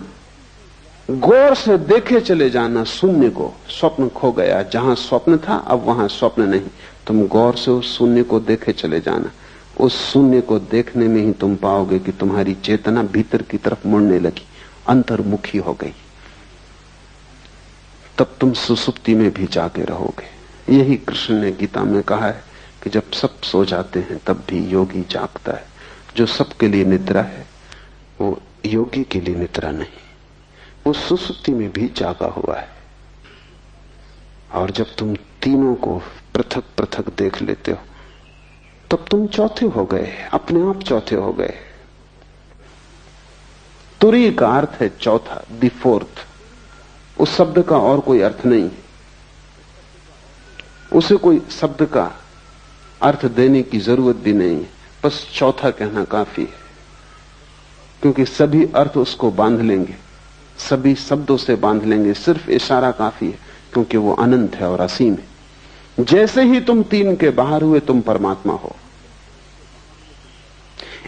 Speaker 2: गौर से देखे चले जाना शून्य को। स्वप्न खो गया, जहां स्वप्न था अब वहां स्वप्न नहीं, तुम गौर से उस शून्य को देखे चले जाना। उस शून्य को देखने में ही तुम पाओगे कि तुम्हारी चेतना भीतर की तरफ मुड़ने लगी, अंतर्मुखी हो गई। तब तुम सुसुप्ति में भी जागे रहोगे। यही कृष्ण ने गीता में कहा है कि जब सब सो जाते हैं तब भी योगी जागता है। जो सबके लिए निद्रा है वो योगी के लिए निद्रा नहीं, वो सुसुप्ति में भी जागा हुआ है। और जब तुम तीनों को पृथक पृथक देख लेते हो, तब तुम चौथे हो गए, अपने आप चौथे हो गए। तुरी का अर्थ है चौथा, द फोर्थ। उस शब्द का और कोई अर्थ नहीं, उसे कोई शब्द का अर्थ देने की जरूरत भी नहीं है, बस चौथा कहना काफी है, क्योंकि सभी अर्थ उसको बांध लेंगे, सभी शब्दों से बांध लेंगे। सिर्फ इशारा काफी है, क्योंकि वो अनंत है और असीम है। जैसे ही तुम तीन के बाहर हुए, तुम परमात्मा हो।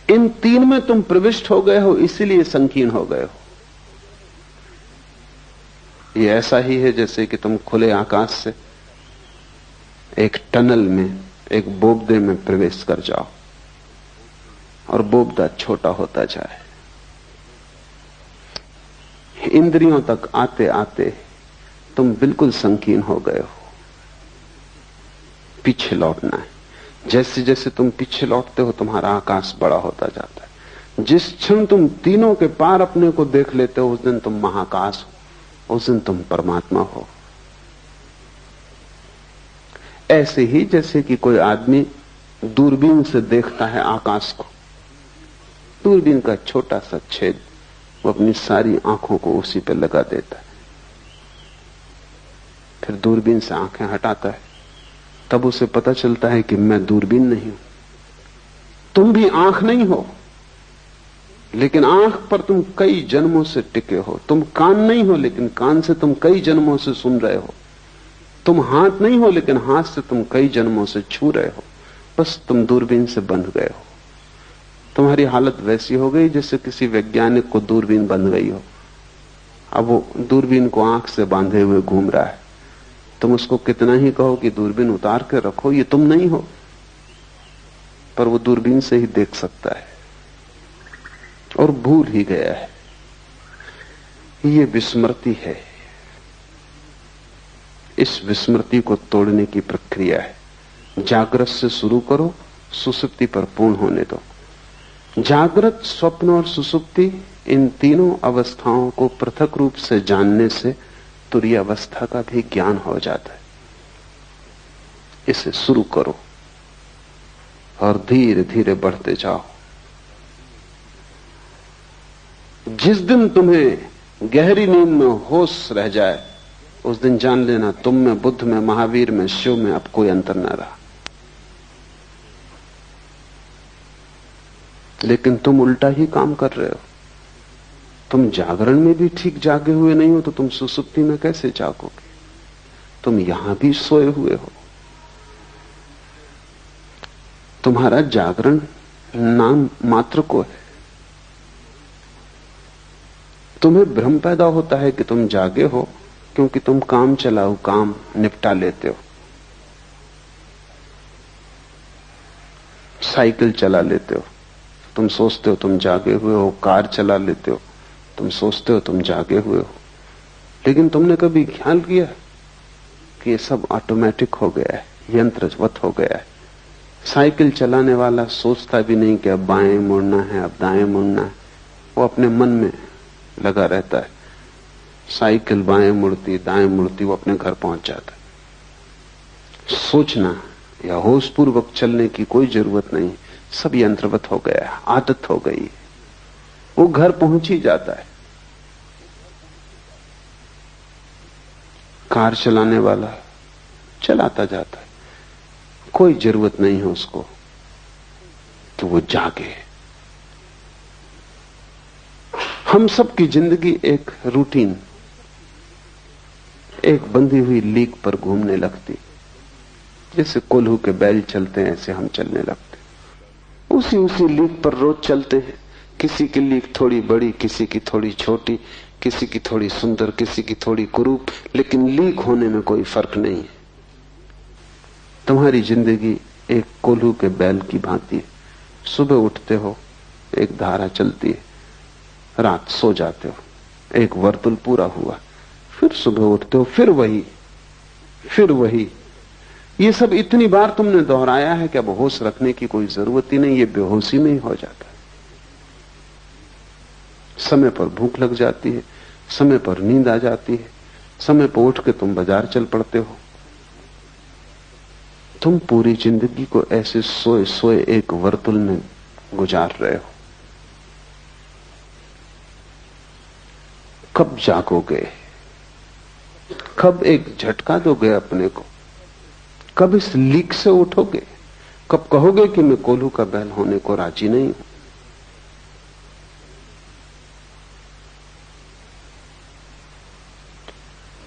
Speaker 2: इन तीन में तुम प्रविष्ट हो गए हो, इसीलिए संकीर्ण हो गए हो। ये ऐसा ही है जैसे कि तुम खुले आकाश से एक टनल में, एक बोबदे में प्रवेश कर जाओ और बोबदा छोटा होता जाए। इंद्रियों तक आते आते तुम बिल्कुल संकीर्ण हो गए हो। पीछे लौटना है। जैसे जैसे तुम पीछे लौटते हो, तुम्हारा आकाश बड़ा होता जाता है। जिस क्षण तुम तीनों के पार अपने को देख लेते हो, उस दिन तुम महाकाश हो, उस दिन तुम परमात्मा हो। ऐसे ही जैसे कि कोई आदमी दूरबीन से देखता है आकाश को, दूरबीन का छोटा सा छेद, वो अपनी सारी आंखों को उसी पर लगा देता है। फिर दूरबीन से आंखें हटाता है, तब उसे पता चलता है कि मैं दूरबीन नहीं हूं। तुम भी आंख नहीं हो, लेकिन आंख पर तुम कई जन्मों से टिके हो। तुम कान नहीं हो, लेकिन कान से तुम कई जन्मों से सुन रहे हो। तुम हाथ नहीं हो, लेकिन हाथ से तुम कई जन्मों से छू रहे हो। बस तुम दूरबीन से बंध गए हो। तुम्हारी हालत वैसी हो गई जैसे किसी वैज्ञानिक को दूरबीन बंध गई हो। अब वो दूरबीन को आंख से बांधे हुए घूम रहा है। तुम उसको कितना ही कहो कि दूरबीन उतार के रखो, ये तुम नहीं हो, पर वो दूरबीन से ही देख सकता है और भूल ही गया है। ये विस्मृति है। इस विस्मृति को तोड़ने की प्रक्रिया है। जागृत से शुरू करो, सुसुप्ति पर पूर्ण होने दो। जागृत, स्वप्न और सुसुप्ति, इन तीनों अवस्थाओं को पृथक रूप से जानने से तुरीय अवस्था का भी ज्ञान हो जाता है। इसे शुरू करो और धीरे धीरे बढ़ते जाओ। जिस दिन तुम्हें गहरी नींद में होश रह जाए, उस दिन जान लेना तुम में, बुद्ध में, महावीर में, शिव में अब कोई अंतर न रहा। लेकिन तुम उल्टा ही काम कर रहे हो। तुम जागरण में भी ठीक जागे हुए नहीं हो, तो तुम सुसुप्ति में कैसे जागोगे? तुम यहां भी सोए हुए हो। तुम्हारा जागरण नाम मात्र को है। तुम्हें भ्रम पैदा होता है कि तुम जागे हो, क्योंकि तुम काम चलाओ, काम निपटा लेते हो। साइकिल चला लेते हो, तुम सोचते हो तुम जागे हुए हो। कार चला लेते हो, तुम सोचते हो तुम जागे हुए हो। लेकिन तुमने कभी ख्याल किया कि ये सब ऑटोमेटिक हो गया है, यंत्रवत हो गया है। साइकिल चलाने वाला सोचता भी नहीं कि अब बाएं मुड़ना है, अब दाएं मुड़ना है। वो अपने मन में लगा रहता है। साइकिल बाएं मुड़ती, दाएं मुड़ती, वो अपने घर पहुंच जाता है। सोचना या होशपूर्वक चलने की कोई जरूरत नहीं। सब यंत्रवत हो गया है, आदत हो गई। वो घर पहुंच ही जाता है। कार चलाने वाला चलाता जाता है, कोई जरूरत नहीं है उसको कि वो जागे। हम सब की जिंदगी एक रूटीन, एक बंधी हुई लीक पर घूमने लगती। जैसे कोल्हू के बैल चलते हैं, ऐसे हम चलने लगते। उसी उसी लीक पर रोज चलते हैं। किसी की लीक थोड़ी बड़ी, किसी की थोड़ी छोटी, किसी की थोड़ी सुंदर, किसी की थोड़ी कुरूप, लेकिन लीक होने में कोई फर्क नहीं है। तुम्हारी जिंदगी एक कोल्हू के बैल की भांति है। सुबह उठते हो, एक धारा चलती है, रात सो जाते हो, एक वर्तुल पूरा हुआ, फिर सुबह उठते हो, फिर वही। ये सब इतनी बार तुमने दोहराया है कि अब होश रखने की कोई जरूरत ही नहीं। ये बेहोशी में ही हो जाता है। समय पर भूख लग जाती है, समय पर नींद आ जाती है, समय पर उठ के तुम बाजार चल पड़ते हो। तुम पूरी जिंदगी को ऐसे सोए सोए एक वर्तुल में गुजार रहे हो। कब जागोगे? कब एक झटका दोगे अपने को? कब इस लीक से उठोगे? कब कहोगे कि मैं कोल्हू का बैल होने को राजी नहीं हूं?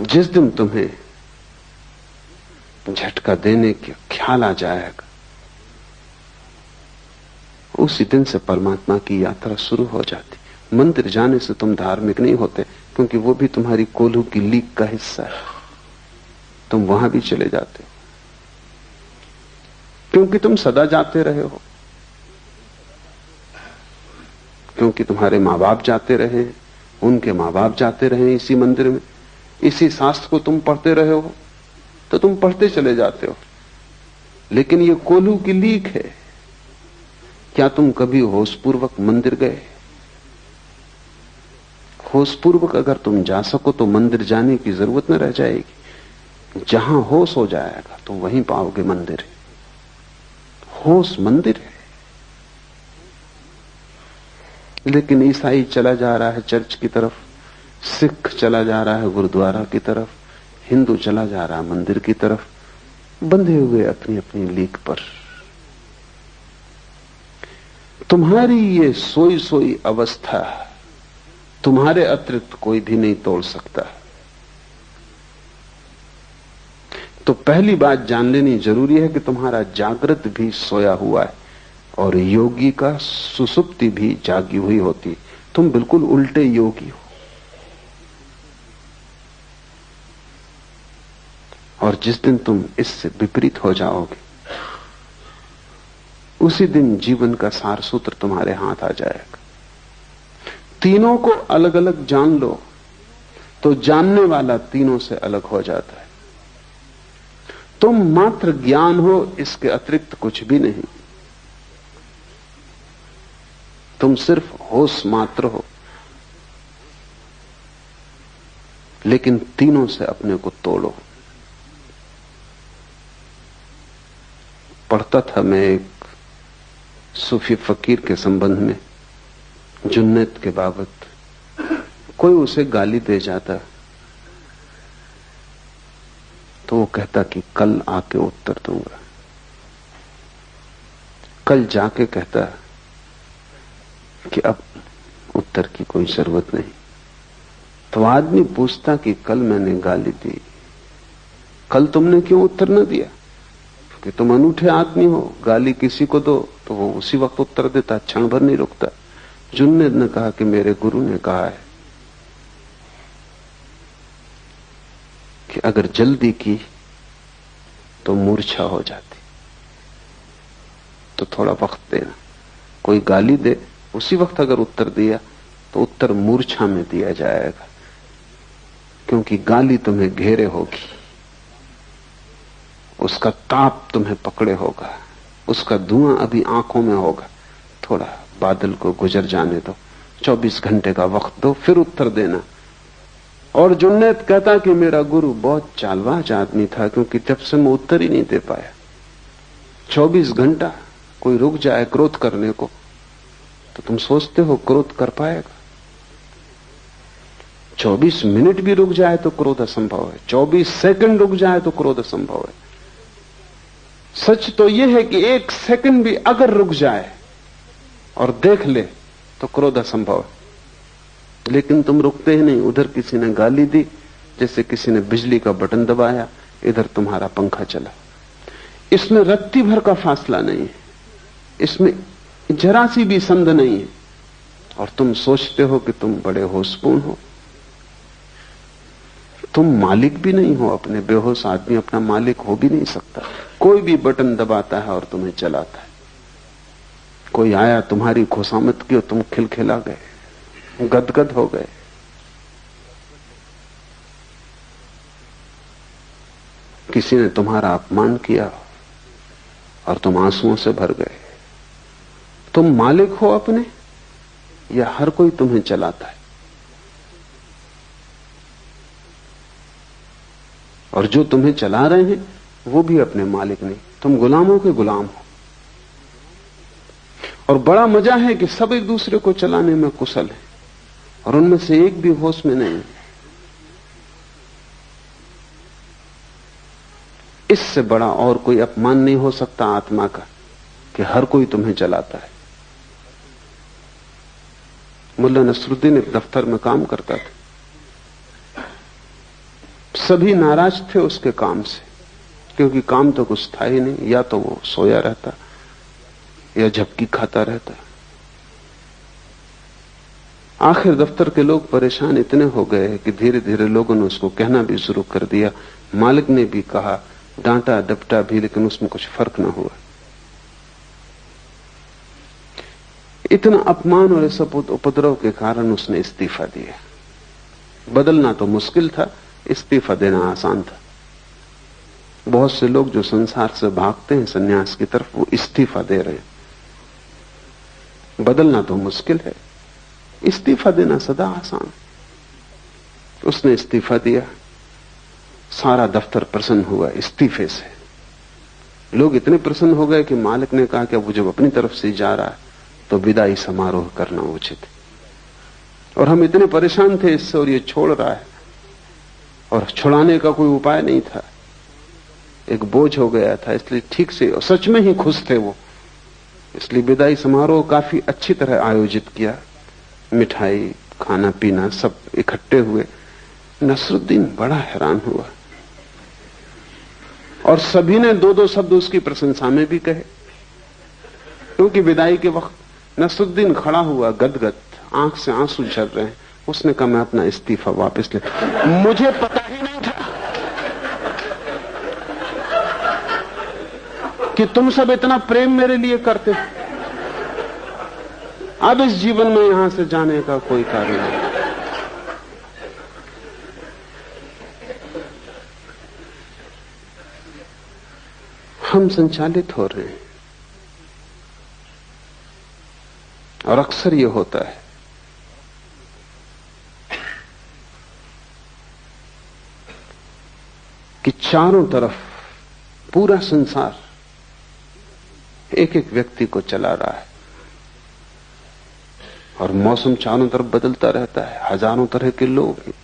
Speaker 2: जिस दिन तुम्हें झटका देने का ख्याल आ जाएगा, उसी दिन से परमात्मा की यात्रा शुरू हो जाती। मंदिर जाने से तुम धार्मिक नहीं होते, क्योंकि वो भी तुम्हारी कोल्हू की लीक का हिस्सा है। तुम वहां भी चले जाते हो क्योंकि तुम सदा जाते रहे हो, क्योंकि तुम्हारे मां बाप जाते रहे, उनके मां बाप जाते रहे इसी मंदिर में, इसी शास्त्र को तुम पढ़ते रहे हो, तो तुम पढ़ते चले जाते हो। लेकिन ये कोल्हू की लीक है। क्या तुम कभी होशपूर्वक मंदिर गए? होशपूर्वक अगर तुम जा सको तो मंदिर जाने की जरूरत न रह जाएगी। जहां होश हो जाएगा तो वहीं पाओगे मंदिर। होश मंदिर है। लेकिन ईसाई चला जा रहा है चर्च की तरफ, सिख चला जा रहा है गुरुद्वारा की तरफ, हिंदू चला जा रहा है मंदिर की तरफ, बंधे हुए अपनी अपनी लीक पर। तुम्हारी ये सोई सोई अवस्था तुम्हारे अतिरिक्त कोई भी नहीं तोड़ सकता। तो पहली बात जान लेनी जरूरी है कि तुम्हारा जागृत भी सोया हुआ है और योगी का सुसुप्ति भी जागी हुई होती। तुम बिल्कुल उल्टे योगी हो। और जिस दिन तुम इससे विपरीत हो जाओगे, उसी दिन जीवन का सार सूत्र तुम्हारे हाथ आ जाएगा। तीनों को अलग अलग जान लो तो जानने वाला तीनों से अलग हो जाता है। तुम मात्र ज्ञान हो, इसके अतिरिक्त कुछ भी नहीं। तुम सिर्फ होश मात्र हो, लेकिन तीनों से अपने को तोड़ो। पढ़ता था मैं एक सूफी फकीर के संबंध में, जुन्नत के बाबत। कोई उसे गाली दे जाता तो वो कहता कि कल आके उत्तर दूंगा। कल जाके कहता कि अब उत्तर की कोई जरूरत नहीं। तो आदमी पूछता कि कल मैंने गाली दी, कल तुमने क्यों उत्तर न दिया? कि तुम अनूठे आदमी हो, गाली किसी को दो तो वो उसी वक्त उत्तर देता, क्षण भर नहीं रुकता। जुन्नत ने कहा कि मेरे गुरु ने कहा है कि अगर जल्दी की तो मूर्छा हो जाती, तो थोड़ा वक्त देना। कोई गाली दे, उसी वक्त अगर उत्तर दिया तो उत्तर मूर्छा में दिया जाएगा, क्योंकि गाली तुम्हें घेरे होगी, उसका ताप तुम्हें पकड़े होगा, उसका धुआं अभी आंखों में होगा। थोड़ा बादल को गुजर जाने दो, 24 घंटे का वक्त दो, फिर उत्तर देना। और जुन्नत कहता कि मेरा गुरु बहुत चालबाज आदमी था, क्योंकि जब से मैं उत्तर ही नहीं दे पाया। 24 घंटा कोई रुक जाए क्रोध करने को तो तुम सोचते हो क्रोध कर पाएगा। 24 मिनट भी रुक जाए तो क्रोध असंभव है, 24 सेकंड रुक जाए तो क्रोध असंभव है। सच तो यह है कि 1 सेकंड भी अगर रुक जाए और देख ले तो क्रोध असंभव है। लेकिन तुम रुकते ही नहीं। उधर किसी ने गाली दी, जैसे किसी ने बिजली का बटन दबाया, इधर तुम्हारा पंखा चला। इसमें रत्ती भर का फासला नहीं है, इसमें जरा सी भी संद नहीं है, और तुम सोचते हो कि तुम बड़े होशपूर्ण हो। तुम मालिक भी नहीं हो अपने। बेहोश आदमी अपना मालिक हो भी नहीं सकता। कोई भी बटन दबाता है और तुम्हें चलाता है। कोई आया, तुम्हारी खुशामद की और तुम खिलखिला गए, गदगद हो गए। किसी ने तुम्हारा अपमान किया और तुम आंसुओं से भर गए। तुम मालिक हो अपने या हर कोई तुम्हें चलाता है? और जो तुम्हें चला रहे हैं वो भी अपने मालिक नहीं, तुम गुलामों के गुलाम हो। और बड़ा मजा है कि सब एक दूसरे को चलाने में कुशल है और उनमें से एक भी होश में नहीं। इससे बड़ा और कोई अपमान नहीं हो सकता आत्मा का कि हर कोई तुम्हें चलाता है। मुल्ला नसरुद्दीन एक दफ्तर में काम करता था। सभी नाराज थे उसके काम से, क्योंकि काम तो कुछ था ही नहीं। या तो वो सोया रहता या झपकी खाता रहता। आखिर दफ्तर के लोग परेशान इतने हो गए कि धीरे धीरे लोगों ने उसको कहना भी शुरू कर दिया। मालिक ने भी कहा, डांटा डपटा भी, लेकिन उसमें कुछ फर्क ना हुआ। इतना अपमान और इस उपद्रव के कारण उसने इस्तीफा दिया। बदलना तो मुश्किल था, इस्तीफा देना आसान था। बहुत से लोग जो संसार से भागते हैं सन्यास की तरफ, वो इस्तीफा दे रहे हैं। बदलना तो मुश्किल है, इस्तीफा देना सदा आसान। उसने इस्तीफा दिया। सारा दफ्तर प्रसन्न हुआ इस्तीफे से। लोग इतने प्रसन्न हो गए कि मालिक ने कहा कि अब वो जब अपनी तरफ से जा रहा है तो विदाई समारोह करना उचित है। और हम इतने परेशान थे इससे, और ये छोड़ रहा है और छुड़ाने का कोई उपाय नहीं था। एक बोझ हो गया था, इसलिए ठीक से, और सच में ही खुश थे वो, इसलिए विदाई समारोह काफी अच्छी तरह आयोजित किया। मिठाई, खाना पीना सब इकट्ठे हुए। नसरुद्दीन बड़ा हैरान हुआ और सभी ने दो दो शब्द उसकी प्रशंसा में भी कहे, क्योंकि विदाई के वक्त नसरुद्दीन खड़ा हुआ गदगद, आंख से आंसू झर रहे हैं। उसने कहा, मैं अपना इस्तीफा वापस ले, मुझे पता ही नहीं था कि तुम सब इतना प्रेम मेरे लिए करते। अब इस जीवन में यहां से जाने का कोई कार्य नहीं। हम संचालित हो रहे हैं, और अक्सर यह होता है कि चारों तरफ पूरा संसार एक एक व्यक्ति को चला रहा है, और मौसम चारों तरफ बदलता रहता है, हजारों तरह के लोग हैं।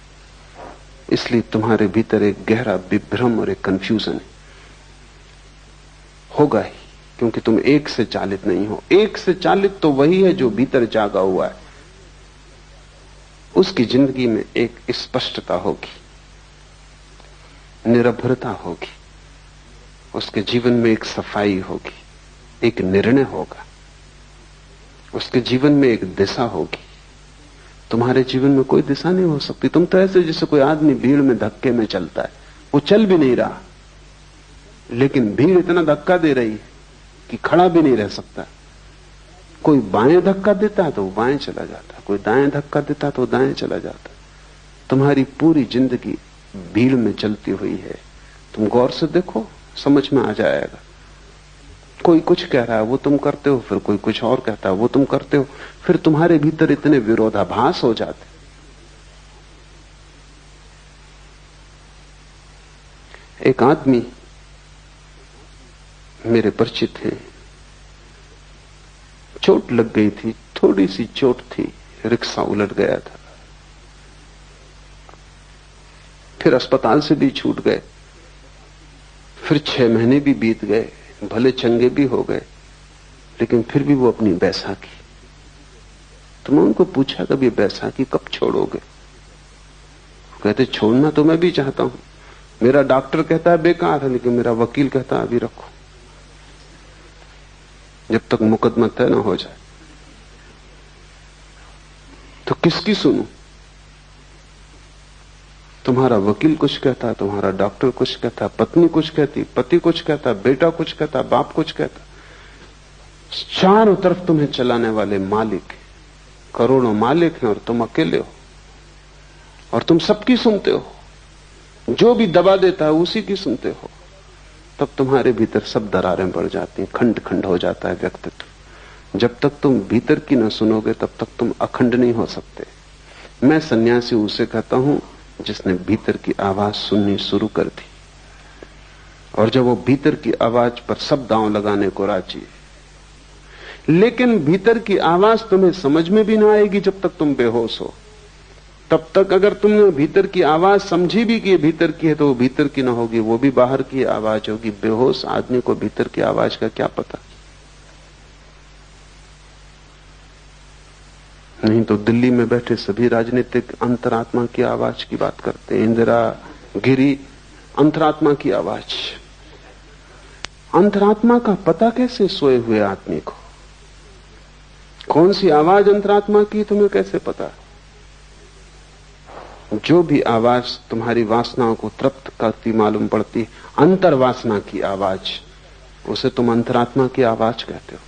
Speaker 2: इसलिए तुम्हारे भीतर एक गहरा विभ्रम और एक कंफ्यूजन है, होगा ही, क्योंकि तुम एक से चालित नहीं हो। एक से चालित तो वही है जो भीतर जागा हुआ है। उसकी जिंदगी में एक स्पष्टता होगी, निरभ्रता होगी, उसके जीवन में एक सफाई होगी, एक निर्णय होगा, उसके जीवन में एक दिशा होगी। तुम्हारे जीवन में कोई दिशा नहीं हो सकती। तुम तो ऐसे जैसे कोई आदमी भीड़ में धक्के में चलता है, वो चल भी नहीं रहा, लेकिन भीड़ इतना धक्का दे रही है कि खड़ा भी नहीं रह सकता। कोई बाएं धक्का देता है तो वो बाएं चला जाता है, कोई दाएं धक्का देता है तो दाएं चला जाता है। तुम्हारी पूरी जिंदगी भीड़ में चलती हुई है। तुम गौर से देखो, समझ में आ जाएगा। कोई कुछ कह रहा है वो तुम करते हो, फिर कोई कुछ और कहता है वो तुम करते हो, फिर तुम्हारे भीतर इतने विरोधाभास हो जाते। एक आदमी मेरे परिचित हैं, चोट लग गई थी, थोड़ी सी चोट थी, रिक्शा उलट गया था, फिर अस्पताल से भी छूट गए, फिर 6 महीने भी बीत गए, भले चंगे भी हो गए, लेकिन फिर भी वो अपनी बैसाखी। तो मैं उनको पूछा, कब ये बैसाखी कब छोड़ोगे? कहते, छोड़ना तो मैं भी चाहता हूं, मेरा डॉक्टर कहता है बेकार है, लेकिन मेरा वकील कहता है अभी रखो, जब तक मुकदमा तय ना हो जाए। तो किसकी सुनूं? तुम्हारा वकील कुछ कहता, तुम्हारा डॉक्टर कुछ कहता, पत्नी कुछ कहती, पति कुछ कहता, बेटा कुछ कहता, बाप कुछ कहता। चारों तरफ तुम्हें चलाने वाले मालिक, करोड़ों मालिक हैं, और तुम अकेले हो, और तुम सबकी सुनते हो। जो भी दबा देता है उसी की सुनते हो। तब तुम्हारे भीतर सब दरारें बढ़ जाती हैं, खंड खंड हो जाता है व्यक्तित्व। जब तक तुम भीतर की न सुनोगे तब तक तुम अखंड नहीं हो सकते। मैं सन्यासी उसे कहता हूं जिसने भीतर की आवाज सुननी शुरू कर दी। और जब वो भीतर की आवाज पर सब दांव लगाने को राजी है। लेकिन भीतर की आवाज तुम्हें समझ में भी ना आएगी जब तक तुम बेहोश हो। तब तक अगर तुमने भीतर की आवाज समझी भी कि भीतर की है तो वो भीतर की ना होगी, वो भी बाहर की आवाज होगी। बेहोश आदमी को भीतर की आवाज का क्या पता। नहीं तो दिल्ली में बैठे सभी राजनीतिक अंतरात्मा की आवाज की बात करते हैं। इंदिरा, गिरी, अंतरात्मा की आवाज। अंतरात्मा का पता कैसे सोए हुए आदमी को? कौन सी आवाज अंतरात्मा की तुम्हें कैसे पता? जो भी आवाज तुम्हारी वासनाओं को तृप्त करती मालूम पड़ती, अंतर्वासना की आवाज, उसे तुम अंतरात्मा की आवाज कहते हो।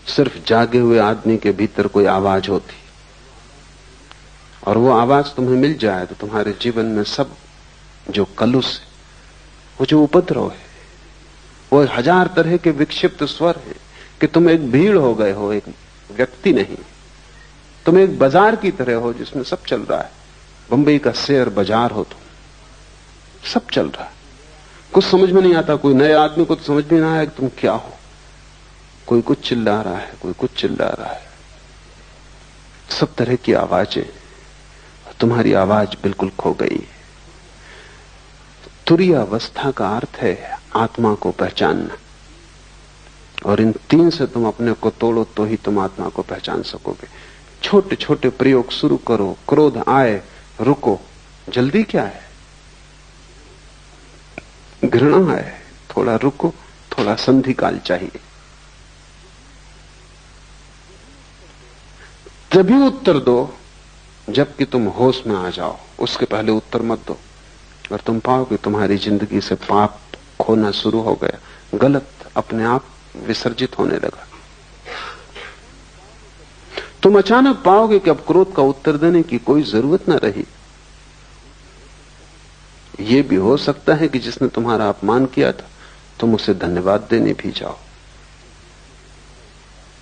Speaker 2: सिर्फ जागे हुए आदमी के भीतर कोई आवाज होती, और वो आवाज तुम्हें मिल जाए तो तुम्हारे जीवन में सब जो कलुष है, वो जो उपद्रव है, वो 1000 तरह के विक्षिप्त स्वर है कि तुम एक भीड़ हो गए हो, एक व्यक्ति नहीं। तुम एक बाजार की तरह हो जिसमें सब चल रहा है। बंबई का शेयर बाजार हो तुम, सब चल रहा है। कुछ समझ में नहीं आता। कोई नए आदमी को तो समझ में ना आया कि तुम क्या हो। कोई कुछ चिल्ला रहा है, कोई कुछ चिल्ला रहा है, सब तरह की आवाजें। तुम्हारी आवाज बिल्कुल खो गई है। तुरीय अवस्था का अर्थ है आत्मा को पहचानना, और इन 3 से तुम अपने को तोड़ो तो ही तुम आत्मा को पहचान सकोगे। छोटे छोटे प्रयोग शुरू करो। क्रोध आए, रुको, जल्दी क्या है? घृणा आए, थोड़ा रुको, थोड़ा संधि काल चाहिए। तभी उत्तर दो जबकि तुम होश में आ जाओ। उसके पहले उत्तर मत दो, और तुम पाओगे तुम्हारी जिंदगी से पाप खोना शुरू हो गया। गलत अपने आप विसर्जित होने लगा। तुम अचानक पाओगे कि अब क्रोध का उत्तर देने की कोई जरूरत न रही। यह भी हो सकता है कि जिसने तुम्हारा अपमान किया था तुम उसे धन्यवाद देने भी जाओ,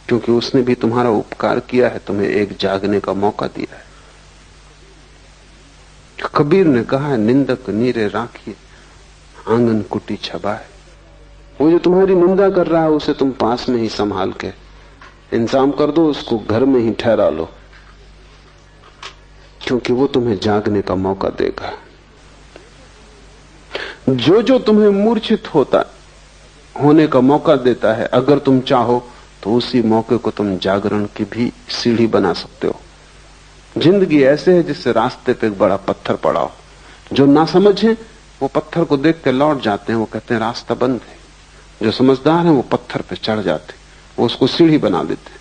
Speaker 2: क्योंकि उसने भी तुम्हारा उपकार किया है, तुम्हें एक जागने का मौका दिया है। कबीर ने कहा है, निंदक नीरे राखिए आंगन कुटी छबाए। वो जो तुम्हारी निंदा कर रहा है उसे तुम पास में ही संभाल के इंतजाम कर दो, उसको घर में ही ठहरा लो, क्योंकि वो तुम्हें जागने का मौका देगा। जो जो तुम्हें मूर्छित होने का मौका देता है, अगर तुम चाहो तो उसी मौके को तुम जागरण की भी सीढ़ी बना सकते हो। जिंदगी ऐसे है जिससे रास्ते पे एक बड़ा पत्थर पड़ा हो। जो ना समझे वो पत्थर को देख के लौट जाते हैं, वो कहते हैं रास्ता बंद है। जो समझदार हैं वो पत्थर पे चढ़ जाते, वो उसको सीढ़ी बना लेते हैं,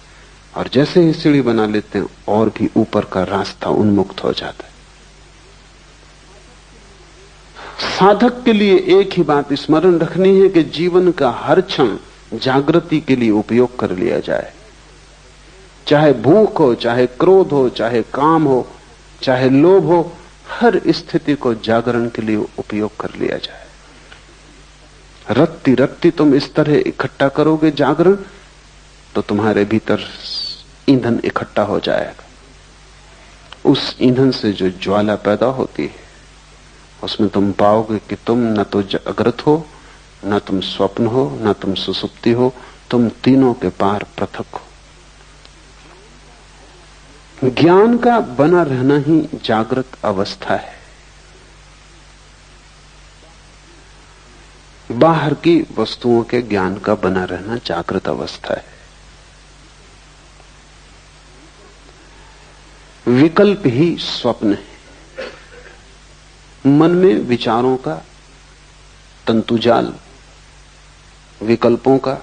Speaker 2: और जैसे ही सीढ़ी बना लेते हैं और भी ऊपर का रास्ता उन्मुक्त हो जाता है। साधक के लिए एक ही बात स्मरण रखनी है कि जीवन का हर क्षण जागृति के लिए उपयोग कर लिया जाए। चाहे भूख हो, चाहे क्रोध हो, चाहे काम हो, चाहे लोभ हो, हर स्थिति को जागरण के लिए उपयोग कर लिया जाए। रत्ती रत्ती तुम इस तरह इकट्ठा करोगे जागरण, तो तुम्हारे भीतर ईंधन इकट्ठा हो जाएगा। उस ईंधन से जो ज्वाला पैदा होती है उसमें तुम पाओगे कि तुम न तो जागृत हो, न तुम स्वप्न हो, न तुम सुसुप्ति हो, तुम तीनों के पार पृथक हो। ज्ञान का बना रहना ही जागृत अवस्था है। बाहर की वस्तुओं के ज्ञान का बना रहना जागृत अवस्था है। विकल्प ही स्वप्न है। मन में विचारों का तंतुजाल, विकल्पों का,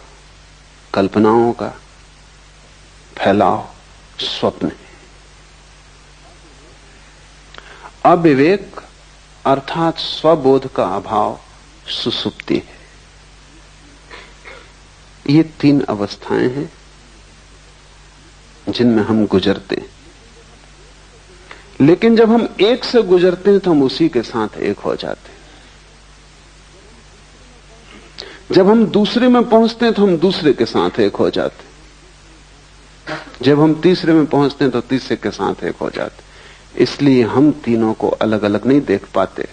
Speaker 2: कल्पनाओं का फैलाव स्वप्न है। अविवेक अर्थात स्वबोध का अभाव सुसुप्ति है। ये 3 अवस्थाएं हैं जिनमें हम गुजरते हैं। लेकिन जब हम एक से गुजरते हैं तो हम उसी के साथ एक हो जाते हैं। जब हम दूसरे में पहुंचते हैं तो हम दूसरे के साथ एक हो जाते हैं। जब हम तीसरे में पहुंचते हैं तो तीसरे के साथ एक हो जाते। इसलिए हम तीनों को अलग अलग नहीं देख पाते।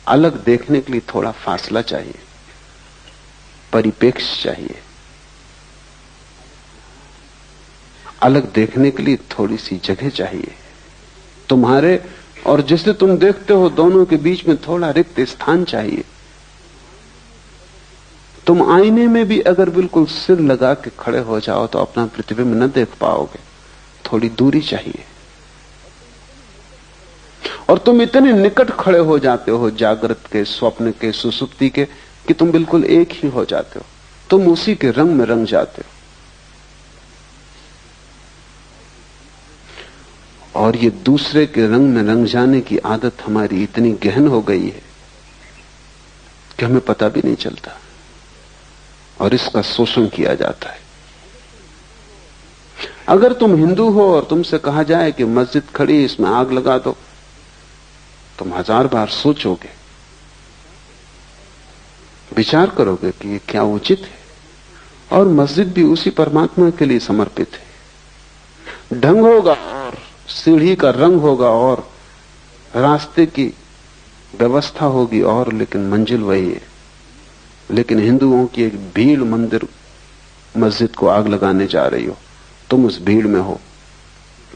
Speaker 2: अलग देखने के लिए थोड़ा फासला चाहिए, परिपेक्ष चाहिए। अलग देखने के लिए थोड़ी सी जगह चाहिए। तुम्हारे और जिसे तुम देखते हो दोनों के बीच में थोड़ा रिक्त स्थान चाहिए। तुम आईने में भी अगर बिल्कुल सिर लगा के खड़े हो जाओ तो अपना प्रतिबिंब न देख पाओगे, थोड़ी दूरी चाहिए। और तुम इतने निकट खड़े हो जाते हो जागृत के, स्वप्न के, सुसुप्ति के, कि तुम बिल्कुल एक ही हो जाते हो। तुम उसी के रंग में रंग जाते हो। और ये दूसरे के रंग में रंग जाने की आदत हमारी इतनी गहन हो गई है कि हमें पता भी नहीं चलता, और इसका शोषण किया जाता है। अगर तुम हिंदू हो और तुमसे कहा जाए कि मस्जिद खड़ी, इसमें आग लगा दो, तुम 1000 बार सोचोगे, विचार करोगे कि ये क्या उचित है। और मस्जिद भी उसी परमात्मा के लिए समर्पित है। ढंग होगा और सीढ़ी का रंग होगा और रास्ते की व्यवस्था होगी और, लेकिन मंजिल वही है। लेकिन हिंदुओं की एक भीड़ मंदिर मस्जिद को आग लगाने जा रही हो, तुम उस भीड़ में हो,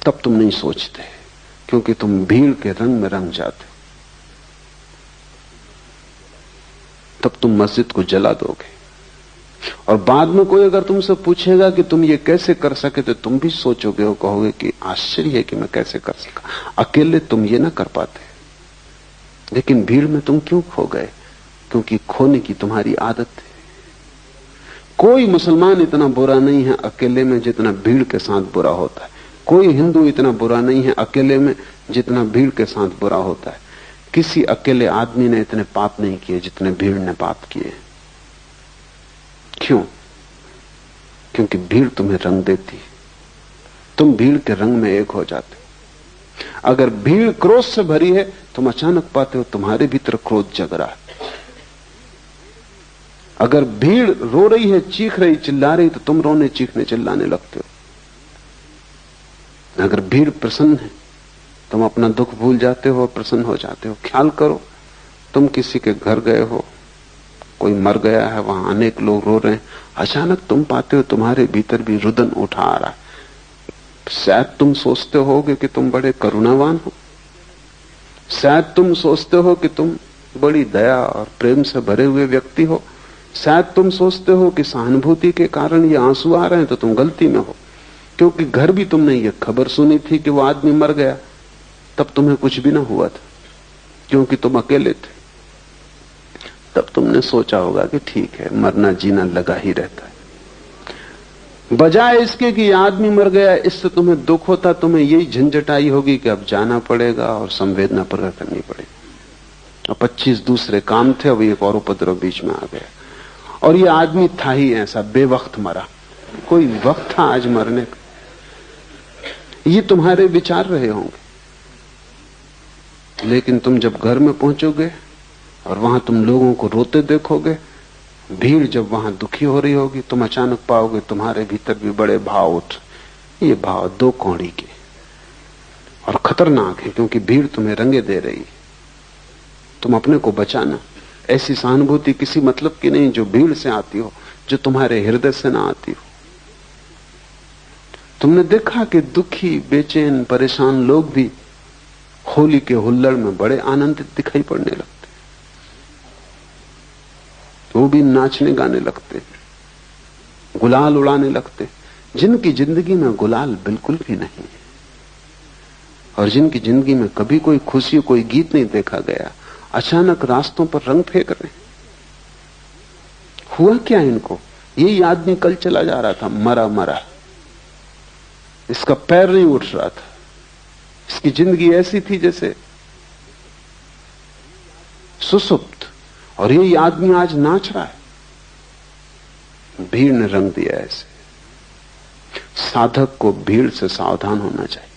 Speaker 2: तब तुम नहीं सोचते, क्योंकि तुम भीड़ के रंग में रंग जाते हो। तब तुम मस्जिद को जला दोगे। और बाद में कोई अगर तुमसे पूछेगा कि तुम ये कैसे कर सके, तो तुम भी सोचोगे और कहोगे कि आश्चर्य है कि मैं कैसे कर सका। अकेले तुम ये ना कर पाते, लेकिन भीड़ में तुम क्यों खो गए? क्योंकि खोने की तुम्हारी आदत है। कोई मुसलमान इतना बुरा नहीं है अकेले में जितना भीड़ के साथ बुरा होता है। कोई हिंदू इतना बुरा नहीं है अकेले में जितना भीड़ के साथ बुरा होता है। किसी अकेले आदमी ने इतने पाप नहीं किए जितने भीड़ ने पाप किए। क्यों? क्योंकि भीड़ तुम्हें रंग देती है, तुम भीड़ के रंग में एक हो जाते हो। अगर भीड़ क्रोध से भरी है, तुम अचानक पाते हो तुम्हारे भीतर क्रोध जग रहा है। अगर भीड़ रो रही है, चीख रही, चिल्ला रही, तो तुम रोने, चीखने, चिल्लाने लगते हो। अगर भीड़ प्रसन्न है, तुम अपना दुख भूल जाते हो, प्रसन्न हो जाते हो। ख्याल करो, तुम किसी के घर गए हो, कोई मर गया है, वहां अनेक लोग रो रहे हैं, अचानक तुम पाते हो तुम्हारे भीतर भी रुदन उठा आ रहा है। शायद तुम सोचते होगे कि तुम बड़े करुणावान हो, शायद तुम सोचते हो कि तुम बड़ी दया और प्रेम से भरे हुए व्यक्ति हो, शायद तुम सोचते हो कि सहानुभूति के कारण ये आंसू आ रहे हैं, तो तुम गलती में हो। क्योंकि घर भी तुमने ये खबर सुनी थी कि वो आदमी मर गया, तब तुम्हें कुछ भी ना हुआ था, क्योंकि तुम अकेले थे। तब तुमने सोचा होगा कि ठीक है, मरना जीना लगा ही रहता है। बजाय इसके कि आदमी मर गया, इससे तुम्हें दुख होता, तुम्हें यही झंझट आई होगी कि अब जाना पड़ेगा और संवेदना प्रकट करनी पड़ेगी। और 25 दूसरे काम थे, अब एक और उपद्रव बीच में आ गया। और ये आदमी था ही ऐसा, बेवक्त मरा। कोई वक्त था आज मरने का? ये तुम्हारे विचार रहे होंगे। लेकिन तुम जब घर में पहुंचोगे और वहां तुम लोगों को रोते देखोगे, भीड़ जब वहां दुखी हो रही होगी, तुम अचानक पाओगे तुम्हारे भीतर भी बड़े भाव उठ। ये भाव 2 कौड़ी के और खतरनाक है, क्योंकि भीड़ तुम्हें रंगे दे रही है। तुम अपने को बचाना। ऐसी सहानुभूति किसी मतलब की नहीं जो भीड़ से आती हो, जो तुम्हारे हृदय से ना आती हो। तुमने देखा कि दुखी, बेचैन, परेशान लोग भी होली के हुल्लड़ में बड़े आनंदित दिखाई पड़ने लगते। वो भी नाचने गाने लगते, गुलाल उड़ाने लगते। जिनकी जिंदगी में गुलाल बिल्कुल भी नहीं है और जिनकी जिंदगी में कभी कोई खुशी, कोई गीत नहीं देखा गया, अचानक रास्तों पर रंग फेंक रहे। हुआ क्या इनको? यही आदमी कल चला जा रहा था, मरा मरा, इसका पैर नहीं उठ रहा था, इसकी जिंदगी ऐसी थी जैसे सुसुप्त, और यही आदमी आज नाच रहा है। भीड़ ने रंग दिया ऐसे। साधक को भीड़ से सावधान होना चाहिए।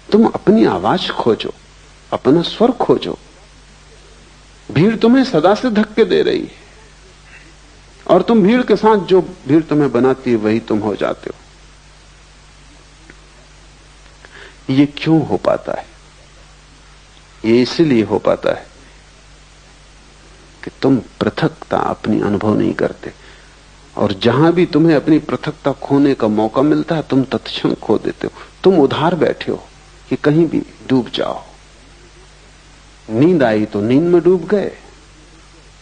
Speaker 2: तुम अपनी आवाज खोजो, अपना स्वर खोजो। भीड़ तुम्हें सदा से धक्के दे रही है, और तुम भीड़ के साथ, जो भीड़ तुम्हें बनाती है वही तुम हो जाते हो। ये क्यों हो पाता है? ये इसलिए हो पाता है कि तुम पृथकता अपनी अनुभव नहीं करते, और जहां भी तुम्हें अपनी पृथकता खोने का मौका मिलता है तुम तत्क्षण खो देते हो। तुम उधार बैठे हो कि कहीं भी डूब जाओ। नींद आई तो नींद में डूब गए,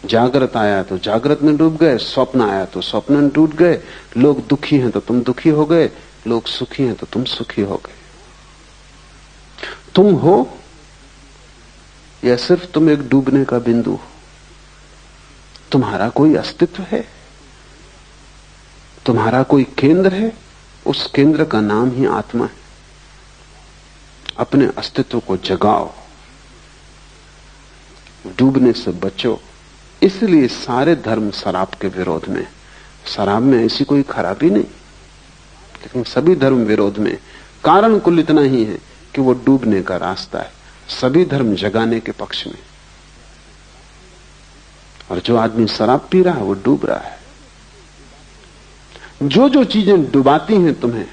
Speaker 2: जागृत आया तो जागृत में डूब गए, स्वप्न आया तो स्वप्न में डूब गए। लोग दुखी हैं तो तुम दुखी हो गए, लोग सुखी हैं तो तुम सुखी हो गए। तुम हो या सिर्फ तुम एक डूबने का बिंदु हो? तुम्हारा कोई अस्तित्व है? तुम्हारा कोई केंद्र है? उस केंद्र का नाम ही आत्मा है। अपने अस्तित्व को जगाओ, डूबने से बचो। इसलिए सारे धर्म शराब के विरोध में। शराब में ऐसी कोई खराबी नहीं, लेकिन सभी धर्म विरोध में। कारण कुल इतना ही है कि वो डूबने का रास्ता है। सभी धर्म जगाने के पक्ष में, और जो आदमी शराब पी रहा है वो डूब रहा है। जो जो चीजें डुबाती हैं तुम्हें,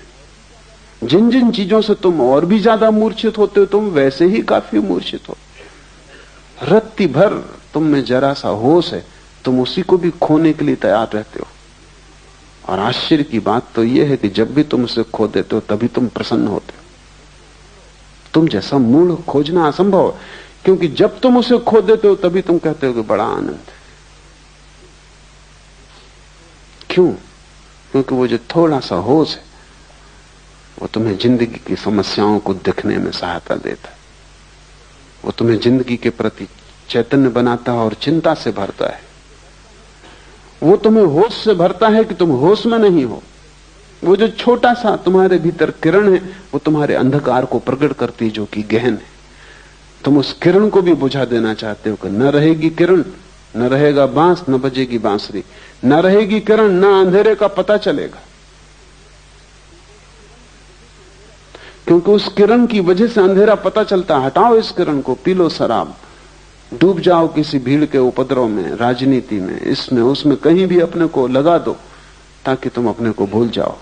Speaker 2: जिन जिन चीजों से तुम और भी ज्यादा मूर्छित होते हो, तुम वैसे ही काफी मूर्छित हो। रत्ती भर तुम में जरा सा होश है, तुम उसी को भी खोने के लिए तैयार रहते हो। और आश्चर्य की बात तो यह है कि जब भी तुम उसे खो देते हो तभी तुम प्रसन्न होते हो। तुम जैसा मूल खोजना असंभव है, क्योंकि जब तुम उसे खो देते हो तभी तुम कहते हो कि बड़ा आनंद है। क्यों? क्योंकि वो जो थोड़ा सा होश है वो तुम्हें जिंदगी की समस्याओं को दिखने में सहायता देता है। वो तुम्हें जिंदगी के प्रति चैतन्य बनाता है और चिंता से भरता है। वो तुम्हें होश से भरता है कि तुम होश में नहीं हो। वो जो छोटा सा तुम्हारे भीतर किरण है वो तुम्हारे अंधकार को प्रकट करती है, जो कि गहन है। तुम उस किरण को भी बुझा देना चाहते हो कि न रहेगी किरण, न रहेगा बांस, न बजेगी बांसुरी। न रहेगी किरण, न अंधेरे का पता चलेगा, क्योंकि उस किरण की वजह से अंधेरा पता चलता। हटाओ इस किरण को, पी लो शराब, डूब जाओ किसी भीड़ के उपद्रव में, राजनीति में, इसमें उसमें, कहीं भी अपने को लगा दो ताकि तुम अपने को भूल जाओ।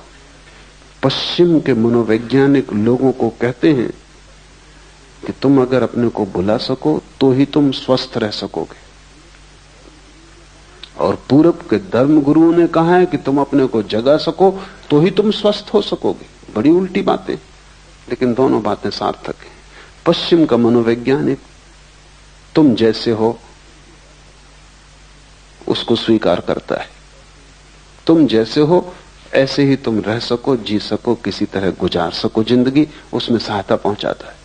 Speaker 2: पश्चिम के मनोवैज्ञानिक लोगों को कहते हैं कि तुम अगर अपने को भुला सको तो ही तुम स्वस्थ रह सकोगे, और पूरब के धर्म गुरुओं ने कहा है कि तुम अपने को जगा सको तो ही तुम स्वस्थ हो सकोगे। बड़ी उल्टी बातें, लेकिन दोनों बातें सार्थक हैं। पश्चिम का मनोवैज्ञानिक तुम जैसे हो उसको स्वीकार करता है। तुम जैसे हो ऐसे ही तुम रह सको, जी सको, किसी तरह गुजार सको जिंदगी, उसमें सहायता पहुंचाता है।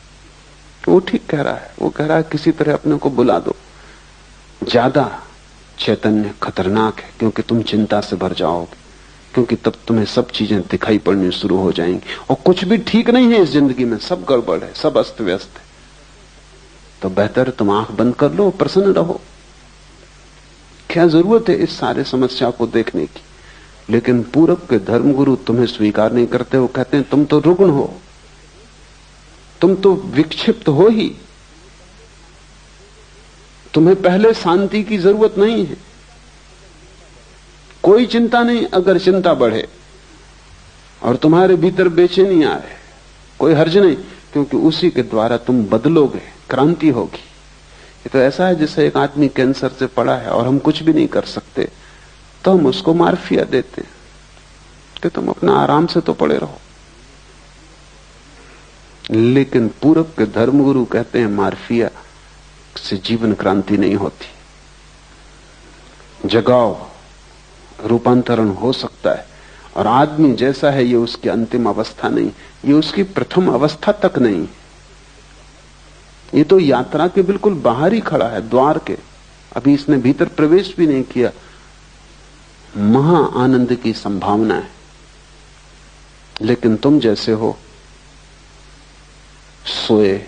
Speaker 2: वो ठीक कह रहा है। वो कह रहा है किसी तरह अपने को बुला दो। ज्यादा चैतन्य खतरनाक है, क्योंकि तुम चिंता से भर जाओगे, क्योंकि तब तुम्हें सब चीजें दिखाई पड़नी शुरू हो जाएंगी और कुछ भी ठीक नहीं है इस जिंदगी में, सब गड़बड़ है, सब अस्त व्यस्त है। तो बेहतर तुम आंख बंद कर लो, प्रसन्न रहो। क्या जरूरत है इस सारे समस्या को देखने की? लेकिन पूरब के धर्मगुरु तुम्हें स्वीकार नहीं करते। वो कहते हैं तुम तो रुग्ण हो, तुम तो विक्षिप्त हो ही, तुम्हें पहले शांति की जरूरत नहीं है। कोई चिंता नहीं, अगर चिंता बढ़े और तुम्हारे भीतर बेचैनी आए, कोई हर्ज नहीं, क्योंकि उसी के द्वारा तुम बदलोगे, क्रांति होगी। ये तो ऐसा है जैसे एक आदमी कैंसर से पड़ा है और हम कुछ भी नहीं कर सकते, तो हम उसको मार्फिया देते तो तुम अपना आराम से तो पड़े रहो। लेकिन पूरब के धर्मगुरु कहते हैं मार्फिया से जीवन क्रांति नहीं होती। जगाओ, रूपांतरण हो सकता है। और आदमी जैसा है ये उसकी अंतिम अवस्था नहीं, ये उसकी प्रथम अवस्था तक नहीं। ये तो यात्रा के बिल्कुल बाहर ही खड़ा है, द्वार के। अभी इसने भीतर प्रवेश भी नहीं किया। महा आनंद की संभावना है, लेकिन तुम जैसे हो सोए,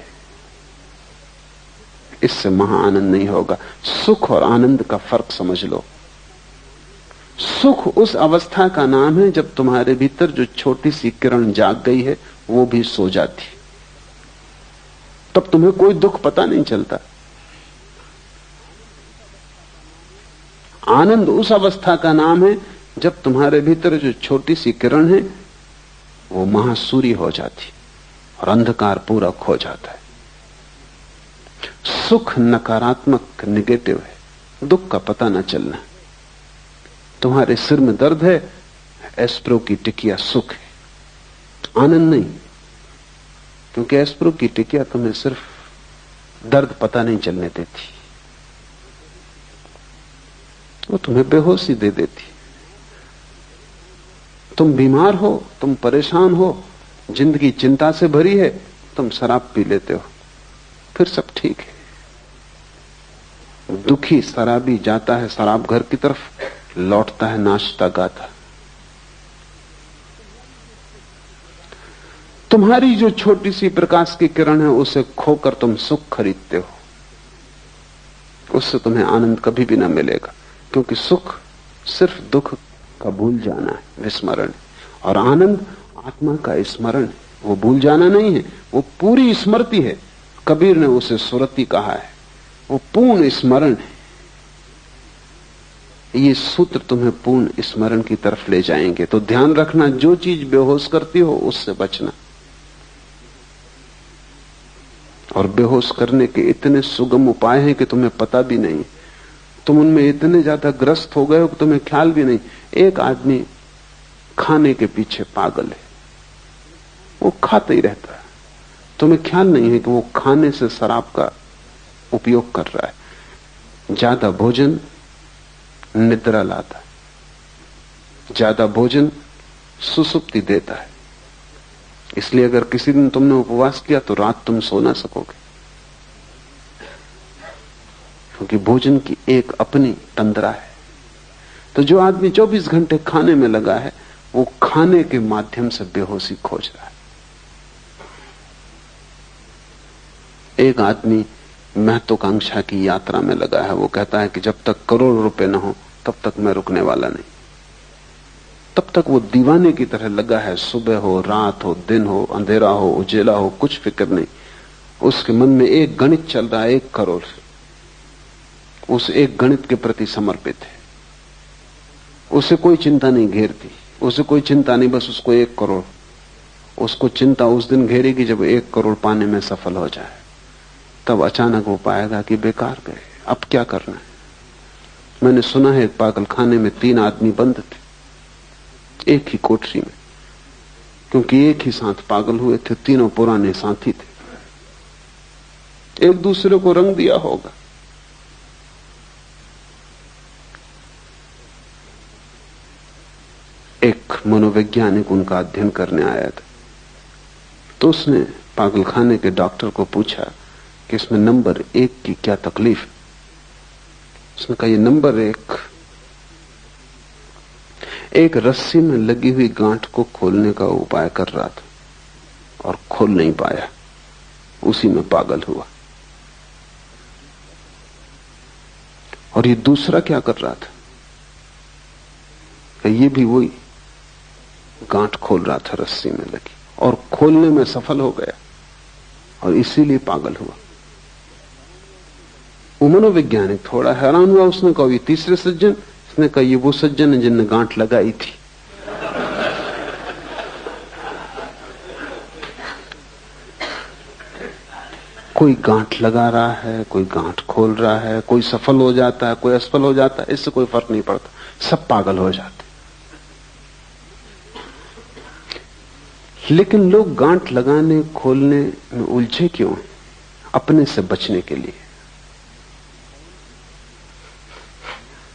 Speaker 2: इससे महा आनंद नहीं होगा। सुख और आनंद का फर्क समझ लो। सुख उस अवस्था का नाम है जब तुम्हारे भीतर जो छोटी सी किरण जाग गई है वो भी सो जाती, तब तुम्हें कोई दुख पता नहीं चलता। आनंद उस अवस्था का नाम है जब तुम्हारे भीतर जो छोटी सी किरण है वो महासूर्य हो जाती और अंधकार पूरा खो जाता है। सुख नकारात्मक निगेटिव है, दुख का पता न चलना। तुम्हारे सिर में दर्द है, एस्प्रो की टिकिया सुख है, आनंद नहीं, क्योंकि एस्प्रो की टिकिया तुम्हें सिर्फ दर्द पता नहीं चलने देती, वो तुम्हें बेहोशी दे देती। तुम बीमार हो, तुम परेशान हो, जिंदगी चिंता से भरी है, तुम शराब पी लेते हो, फिर सब ठीक है। दुखी शराबी जाता है शराब घर की तरफ, लौटता है नाचता गाता। तुम्हारी जो छोटी सी प्रकाश की किरण है उसे खोकर तुम सुख खरीदते हो, उससे तुम्हें आनंद कभी भी ना मिलेगा, क्योंकि सुख सिर्फ दुख का भूल जाना है, विस्मरण। और आनंद आत्मा का स्मरण है, वो भूल जाना नहीं है, वो पूरी स्मृति है। कबीर ने उसे सुरति कहा है, वो पूर्ण स्मरण है। ये सूत्र तुम्हें पूर्ण स्मरण की तरफ ले जाएंगे। तो ध्यान रखना, जो चीज बेहोश करती हो उससे बचना। और बेहोश करने के इतने सुगम उपाय हैं कि तुम्हें पता भी नहीं, तुम उनमें इतने ज्यादा ग्रस्त हो गए हो कि तुम्हें ख्याल भी नहीं। एक आदमी खाने के पीछे पागल है, वो खाता ही रहता है, तुम्हें ख्याल नहीं है कि वो खाने से शराब का उपयोग कर रहा है। ज्यादा भोजन निद्रा लाता है, ज्यादा भोजन सुसुप्ति देता है। इसलिए अगर किसी दिन तुमने उपवास किया तो रात तुम सो ना सकोगे, क्योंकि भोजन की एक अपनी तंद्रा है। तो जो आदमी 24 घंटे खाने में लगा है, वो खाने के माध्यम से बेहोशी खोज रहा है। एक आदमी महत्वाकांक्षा की यात्रा में लगा है, वो कहता है कि जब तक करोड़ रुपए न हो तब तक मैं रुकने वाला नहीं। तब तक वो दीवाने की तरह लगा है, सुबह हो, रात हो, दिन हो, अंधेरा हो, उजेला हो, कुछ फिक्र नहीं। उसके मन में एक गणित चल रहा है, 1 करोड़। उस एक गणित के प्रति समर्पित है, उसे कोई चिंता नहीं घेरती, उसे कोई चिंता नहीं, बस उसको 1 करोड़। उसको चिंता उस दिन घेरेगी जब 1 करोड़ पाने में सफल हो जाए, तब अचानक वो पाएगा कि बेकार गए, अब क्या करना है। मैंने सुना है पागल खाने में 3 आदमी बंद थे एक ही कोठरी में, क्योंकि एक ही साथ पागल हुए थे, तीनों पुराने साथी थे, एक दूसरे को रंग दिया होगा। एक मनोवैज्ञानिक उनका अध्ययन करने आया था, तो उसने पागलखाने के डॉक्टर को पूछा कि इसमें नंबर 1 की क्या तकलीफ है। उसने कहा, ये नंबर 1 एक रस्सी में लगी हुई गांठ को खोलने का उपाय कर रहा था और खोल नहीं पाया, उसी में पागल हुआ। और ये दूसरा क्या कर रहा था, ये भी वही गांठ खोल रहा था रस्सी में लगी, और खोलने में सफल हो गया और इसीलिए पागल हुआ। वो मनोवैज्ञानिक थोड़ा हैरान हुआ। उसने कहा, ये तीसरे सज्जन? उसने कहा, ये वो सज्जन है जिनने गांठ लगाई थी। कोई गांठ लगा रहा है, कोई गांठ खोल रहा है, कोई सफल हो जाता है, कोई असफल हो जाता है, इससे कोई फर्क नहीं पड़ता, सब पागल हो जाते। लेकिन लोग गांठ लगाने खोलने में उलझे क्यों हैं? अपने से बचने के लिए।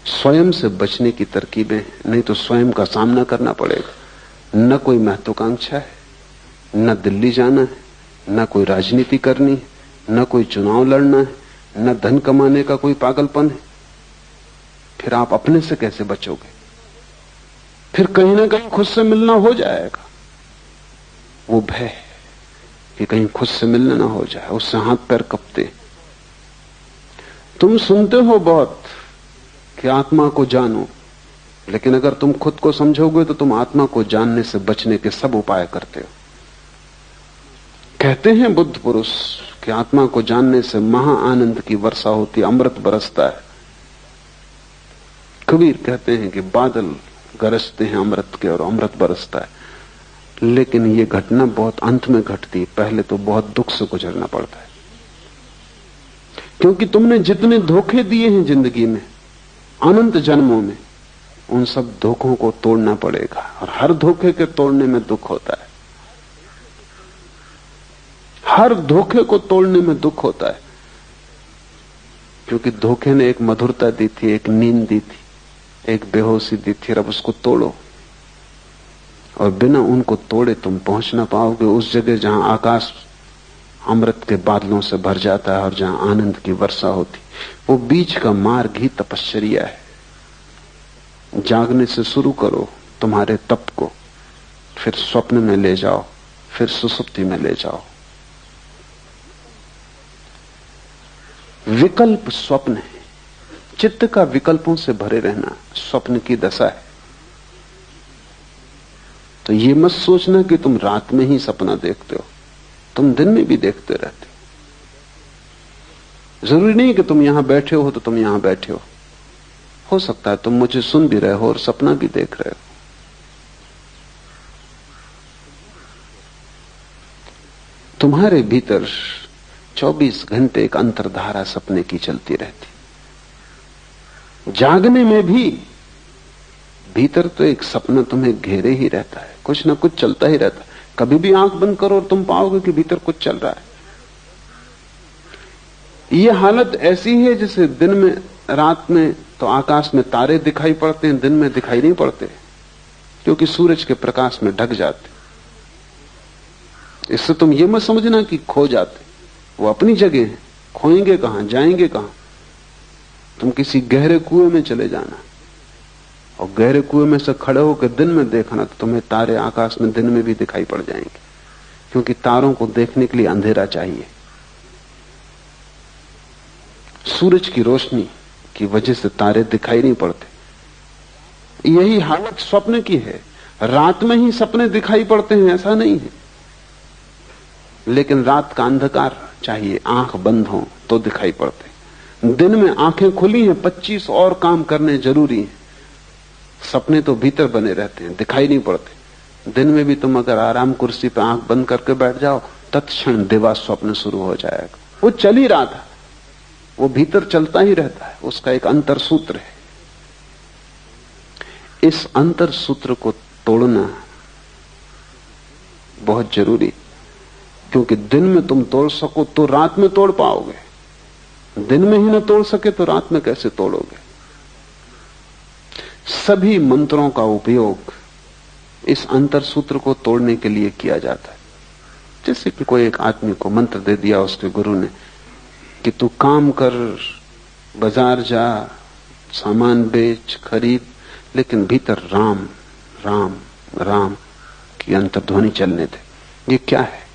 Speaker 2: स्वयं से बचने की तरकीबें, नहीं तो स्वयं का सामना करना पड़ेगा। न कोई महत्वाकांक्षा है, न दिल्ली जाना है, न कोई राजनीति करनी है, न कोई चुनाव लड़ना है, न धन कमाने का कोई पागलपन है। फिर आप अपने से कैसे बचोगे? फिर कहीं ना कहीं खुद से मिलना हो जाएगा। वो भय कि कहीं खुद से मिलना ना हो जाए, उससे हाथ पैर कपते। तुम सुनते हो बहुत कि आत्मा को जानो, लेकिन अगर तुम खुद को समझोगे तो तुम आत्मा को जानने से बचने के सब उपाय करते हो। कहते हैं बुद्ध पुरुष कि आत्मा को जानने से महा आनंद की वर्षा होती, अमृत बरसता है। कबीर कहते हैं कि बादल गरजते हैं अमृत के और अमृत बरसता है, लेकिन ये घटना बहुत अंत में घटती है, पहले तो बहुत दुख से गुजरना पड़ता है। क्योंकि तुमने जितने धोखे दिए हैं जिंदगी में अनंत जन्मों में, उन सब धोखों को तोड़ना पड़ेगा, और हर धोखे के तोड़ने में दुख होता है। हर धोखे को तोड़ने में दुख होता है, क्योंकि धोखे ने एक मधुरता दी थी, एक नींद दी थी, एक बेहोशी दी थी। अब उसको तोड़ो, और बिना उनको तोड़े तुम पहुंच ना पाओगे उस जगह जहां आकाश अमृत के बादलों से भर जाता है और जहां आनंद की वर्षा होती। वो बीच का मार्ग ही तपश्चर्या है। जागने से शुरू करो तुम्हारे तप को, फिर स्वप्न में ले जाओ, फिर सुसुप्ति में ले जाओ। विकल्प स्वप्न है, चित्त का विकल्पों से भरे रहना स्वप्न की दशा है। तो ये मत सोचना कि तुम रात में ही सपना देखते हो, तुम दिन में भी देखते रहते हो। जरूरी नहीं कि तुम यहां बैठे हो तो तुम यहां बैठे हो सकता है तुम मुझे सुन भी रहे हो और सपना भी देख रहे हो। तुम्हारे भीतर 24 घंटे एक अंतर्धारा सपने की चलती रहती। जागने में भी भीतर तो एक सपना तुम्हें घेरे ही रहता है, कुछ ना कुछ चलता ही रहता है। कभी भी आंख बंद करो और तुम पाओगे कि भीतर कुछ चल रहा है। यह हालत ऐसी है जैसे दिन में, रात में तो आकाश में तारे दिखाई पड़ते हैं, दिन में दिखाई नहीं पड़ते क्योंकि सूरज के प्रकाश में ढक जाते। इससे तुम ये मत समझना कि खो जाते, वो अपनी जगह है, खोएंगे कहां, जाएंगे कहां। तुम किसी गहरे कुएं में चले जाना और गहरे कुएं में से खड़े होकर दिन में देखना तो तुम्हें तारे आकाश में दिन में भी दिखाई पड़ जाएंगे, क्योंकि तारों को देखने के लिए अंधेरा चाहिए। सूरज की रोशनी की वजह से तारे दिखाई नहीं पड़ते। यही हालत स्वप्न की है। रात में ही सपने दिखाई पड़ते हैं ऐसा नहीं है, लेकिन रात का अंधकार चाहिए, आंख बंद हो तो दिखाई पड़ते। दिन में आंखें खुली हैं, 25 और काम करने जरूरी हैं। सपने तो भीतर बने रहते हैं, दिखाई नहीं पड़ते। दिन में भी तुम अगर आराम कुर्सी पर आंख बंद करके बैठ जाओ, तत्क्षण दिवा स्वप्न शुरू हो जाएगा। वो चल ही रहा था, वो भीतर चलता ही रहता है, उसका एक अंतर सूत्र है। इस अंतर सूत्र को तोड़ना बहुत जरूरी, क्योंकि दिन में तुम तोड़ सको तो रात में तोड़ पाओगे, दिन में ही ना तोड़ सके तो रात में कैसे तोड़ोगे। सभी मंत्रों का उपयोग इस अंतर सूत्र को तोड़ने के लिए किया जाता है। जैसे कि कोई एक आदमी को मंत्र दे दिया उसके गुरु ने कि तू काम कर, बाजार जा, सामान बेच, खरीद, लेकिन भीतर राम राम राम की अंतर्ध्वनि चलने दे। ये क्या है?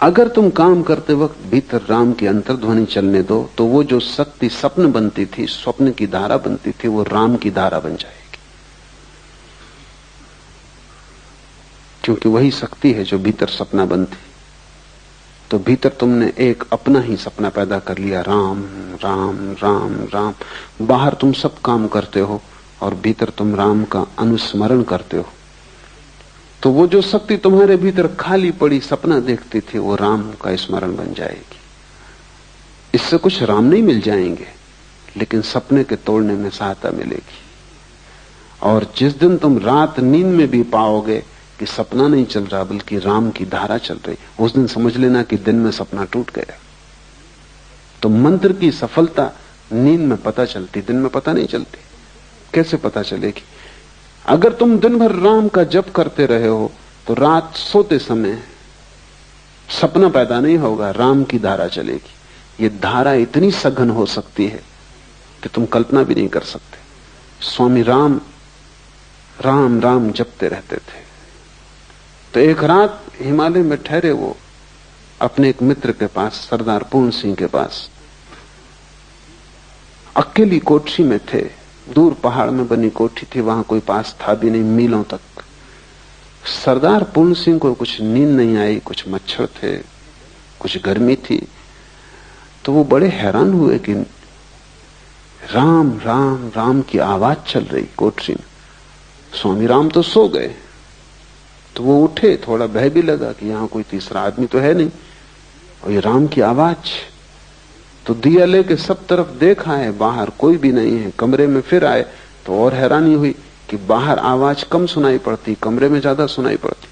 Speaker 2: अगर तुम काम करते वक्त भीतर राम की अंतर्ध्वनि चलने दो तो वो जो शक्ति स्वप्न बनती थी, स्वप्न की धारा बनती थी, वो राम की धारा बन जाएगी, क्योंकि वही शक्ति है जो भीतर सपना बनती। तो भीतर तुमने एक अपना ही सपना पैदा कर लिया, राम राम राम राम। बाहर तुम सब काम करते हो और भीतर तुम राम का अनुस्मरण करते हो। तो वो जो शक्ति तुम्हारे भीतर खाली पड़ी सपना देखती थी, वो राम का स्मरण बन जाएगी। इससे कुछ राम नहीं मिल जाएंगे, लेकिन सपने के तोड़ने में सहायता मिलेगी। और जिस दिन तुम रात नींद में भी पाओगे कि सपना नहीं चल रहा बल्कि राम की धारा चल रही, उस दिन समझ लेना कि दिन में सपना टूट गया। तो मंत्र की सफलता नींद में पता चलती, दिन में पता नहीं चलती। कैसे पता चलेगी? अगर तुम दिन भर राम का जप करते रहे हो तो रात सोते समय सपना पैदा नहीं होगा, राम की धारा चलेगी। ये धारा इतनी सघन हो सकती है कि तुम कल्पना भी नहीं कर सकते। स्वामी राम राम राम जपते रहते थे। तो एक रात हिमालय में ठहरे वो अपने एक मित्र के पास, सरदार पूर्ण सिंह के पास, अकेली कोठरी में थे। दूर पहाड़ में बनी कोठी थी, वहां कोई पास था भी नहीं, मीलों तक। सरदार पूर्ण सिंह को कुछ नींद नहीं आई, कुछ मच्छर थे, कुछ गर्मी थी। तो वो बड़े हैरान हुए कि राम राम राम की आवाज चल रही कोठरी में। स्वामी राम तो सो गए, तो वो उठे, थोड़ा भय भी लगा कि यहां कोई तीसरा आदमी तो है नहीं, और ये राम की आवाज। तो दिया लेके सब तरफ देखा है, बाहर कोई भी नहीं है। कमरे में फिर आए तो और हैरानी हुई कि बाहर आवाज कम सुनाई पड़ती, कमरे में ज्यादा सुनाई पड़ती।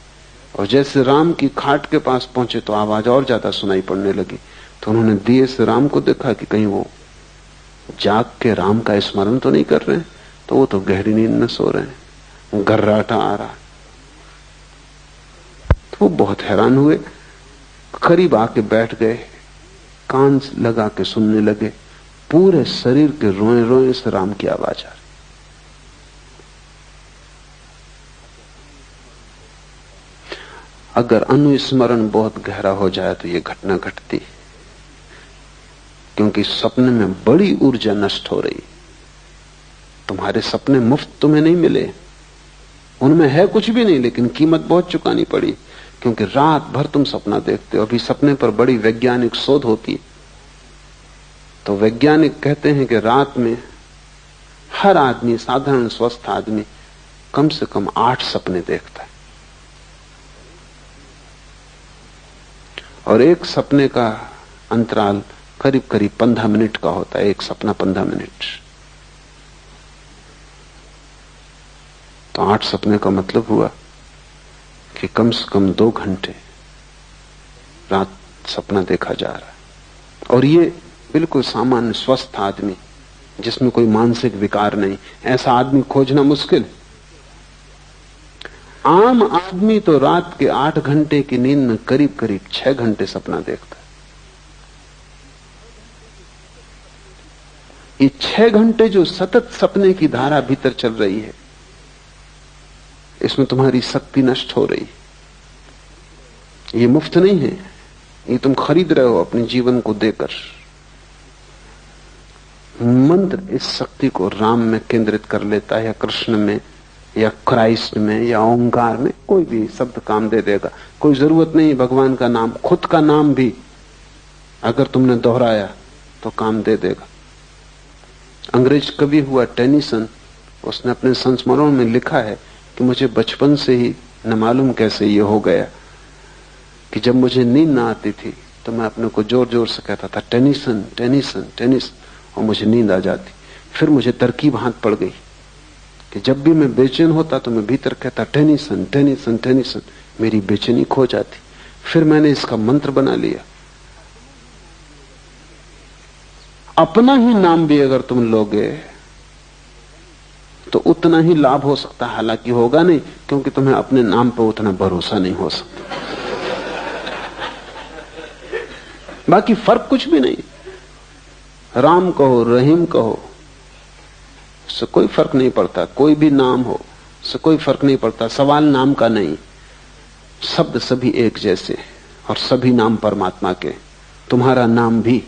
Speaker 2: और जैसे राम की खाट के पास पहुंचे तो आवाज और ज्यादा सुनाई पड़ने लगी। तो उन्होंने दिए से राम को देखा कि कहीं वो जाग के राम का स्मरण तो नहीं कर रहे हैं। तो वो तो गहरी नींद में सो रहे हैं, गर्राटा आ रहा। तो वो बहुत हैरान हुए, करीब आके बैठ गए, कान लगा के सुनने लगे। पूरे शरीर के रोए रोए से राम की आवाज आ रही। अगर अनुस्मरण बहुत गहरा हो जाए तो यह घटना घटती, क्योंकि सपने में बड़ी ऊर्जा नष्ट हो रही। तुम्हारे सपने मुफ्त तुम्हें नहीं मिले, उनमें है कुछ भी नहीं, लेकिन कीमत बहुत चुकानी पड़ी, क्योंकि रात भर तुम सपना देखते हो। अभी सपने पर बड़ी वैज्ञानिक शोध होती है। तो वैज्ञानिक कहते हैं कि रात में हर आदमी, साधारण स्वस्थ आदमी, कम से कम 8 सपने देखता है, और एक सपने का अंतराल करीब करीब 15 मिनट का होता है। एक सपना 15 मिनट, तो 8 सपने का मतलब हुआ कि कम से कम 2 घंटे रात सपना देखा जा रहा है। और ये बिल्कुल सामान्य स्वस्थ आदमी, जिसमें कोई मानसिक विकार नहीं, ऐसा आदमी खोजना मुश्किल। आम आदमी तो रात के 8 घंटे की नींद में करीब करीब 6 घंटे सपना देखता है। ये 6 घंटे जो सतत सपने की धारा भीतर चल रही है, इसमें तुम्हारी शक्ति नष्ट हो रही। ये मुफ्त नहीं है, ये तुम खरीद रहे हो अपने जीवन को देकर। मंत्र इस शक्ति को राम में केंद्रित कर लेता है, या कृष्ण में, या क्राइस्ट में, या ओंकार में। कोई भी शब्द काम दे देगा, कोई जरूरत नहीं भगवान का नाम, खुद का नाम भी अगर तुमने दोहराया तो काम दे देगा। अंग्रेज कवि हुआ टेनिसन, उसने अपने संस्मरण में लिखा है कि मुझे बचपन से ही न मालूम कैसे ये हो गया कि जब मुझे नींद ना आती थी तो मैं अपने को जोर जोर से कहता था टेनिसन टेनिसन टेनिसन, और मुझे नींद आ जाती। फिर मुझे तरकीब हाथ पड़ गई कि जब भी मैं बेचैन होता तो मैं भीतर कहता टेनिसन टेनिसन टेनिसन, मेरी बेचैनी खो जाती। फिर मैंने इसका मंत्र बना लिया। अपना ही नाम भी अगर तुम लोगे तो उतना ही लाभ हो सकता है, हालांकि होगा नहीं, क्योंकि तुम्हें अपने नाम पर उतना भरोसा नहीं हो सकता। बाकी फर्क कुछ भी नहीं। राम कहो, रहीम कहो, उससे कोई फर्क नहीं पड़ता। कोई भी नाम हो, उससे कोई फर्क नहीं पड़ता। सवाल नाम का नहीं, शब्द सभी एक जैसे, और सभी नाम परमात्मा के। तुम्हारा नाम भी,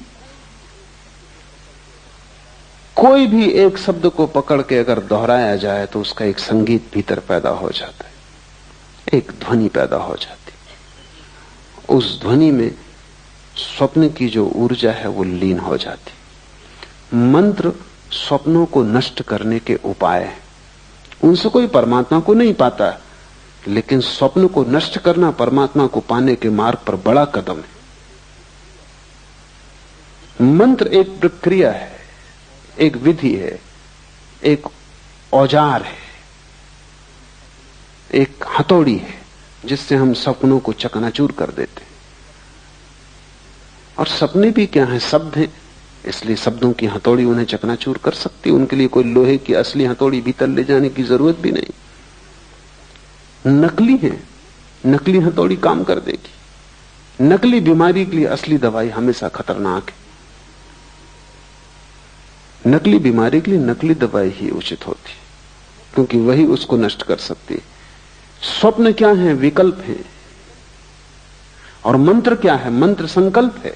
Speaker 2: कोई भी एक शब्द को पकड़ के अगर दोहराया जाए तो उसका एक संगीत भीतर पैदा हो जाता है, एक ध्वनि पैदा हो जाती। उस ध्वनि में स्वप्न की जो ऊर्जा है वो लीन हो जाती। मंत्र स्वप्नों को नष्ट करने के उपाय हैं, उनसे कोई परमात्मा को नहीं पाता, लेकिन स्वप्न को नष्ट करना परमात्मा को पाने के मार्ग पर बड़ा कदम है। मंत्र एक प्रक्रिया है, एक विधि है, एक औजार है, एक हथौड़ी है, जिससे हम सपनों को चकनाचूर कर देते हैं। और सपने भी क्या हैं? शब्द हैं, इसलिए शब्दों की हथौड़ी उन्हें चकनाचूर कर सकती है। उनके लिए कोई लोहे की असली हथौड़ी भीतर ले जाने की जरूरत भी नहीं। नकली है, नकली हथौड़ी काम कर देगी। नकली बीमारी के लिए असली दवाई हमेशा खतरनाक है। नकली बीमारी के लिए नकली दवाई ही उचित होती, क्योंकि वही उसको नष्ट कर सकती है। स्वप्न क्या है? विकल्प है। और मंत्र क्या है? मंत्र संकल्प है।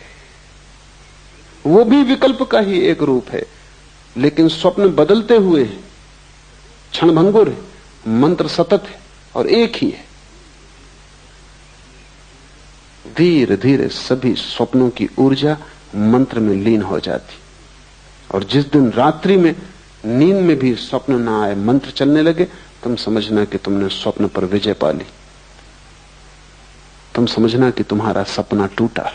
Speaker 2: वो भी विकल्प का ही एक रूप है, लेकिन स्वप्न बदलते हुए हैं, क्षणभंगुर है। मंत्र सतत है और एक ही है। धीरे धीरे सभी स्वप्नों की ऊर्जा मंत्र में लीन हो जाती, और जिस दिन रात्रि में नींद में भी स्वप्न ना आए, मंत्र चलने लगे, तुम समझना कि तुमने स्वप्न पर विजय पा ली। तुम समझना कि तुम्हारा सपना टूटा,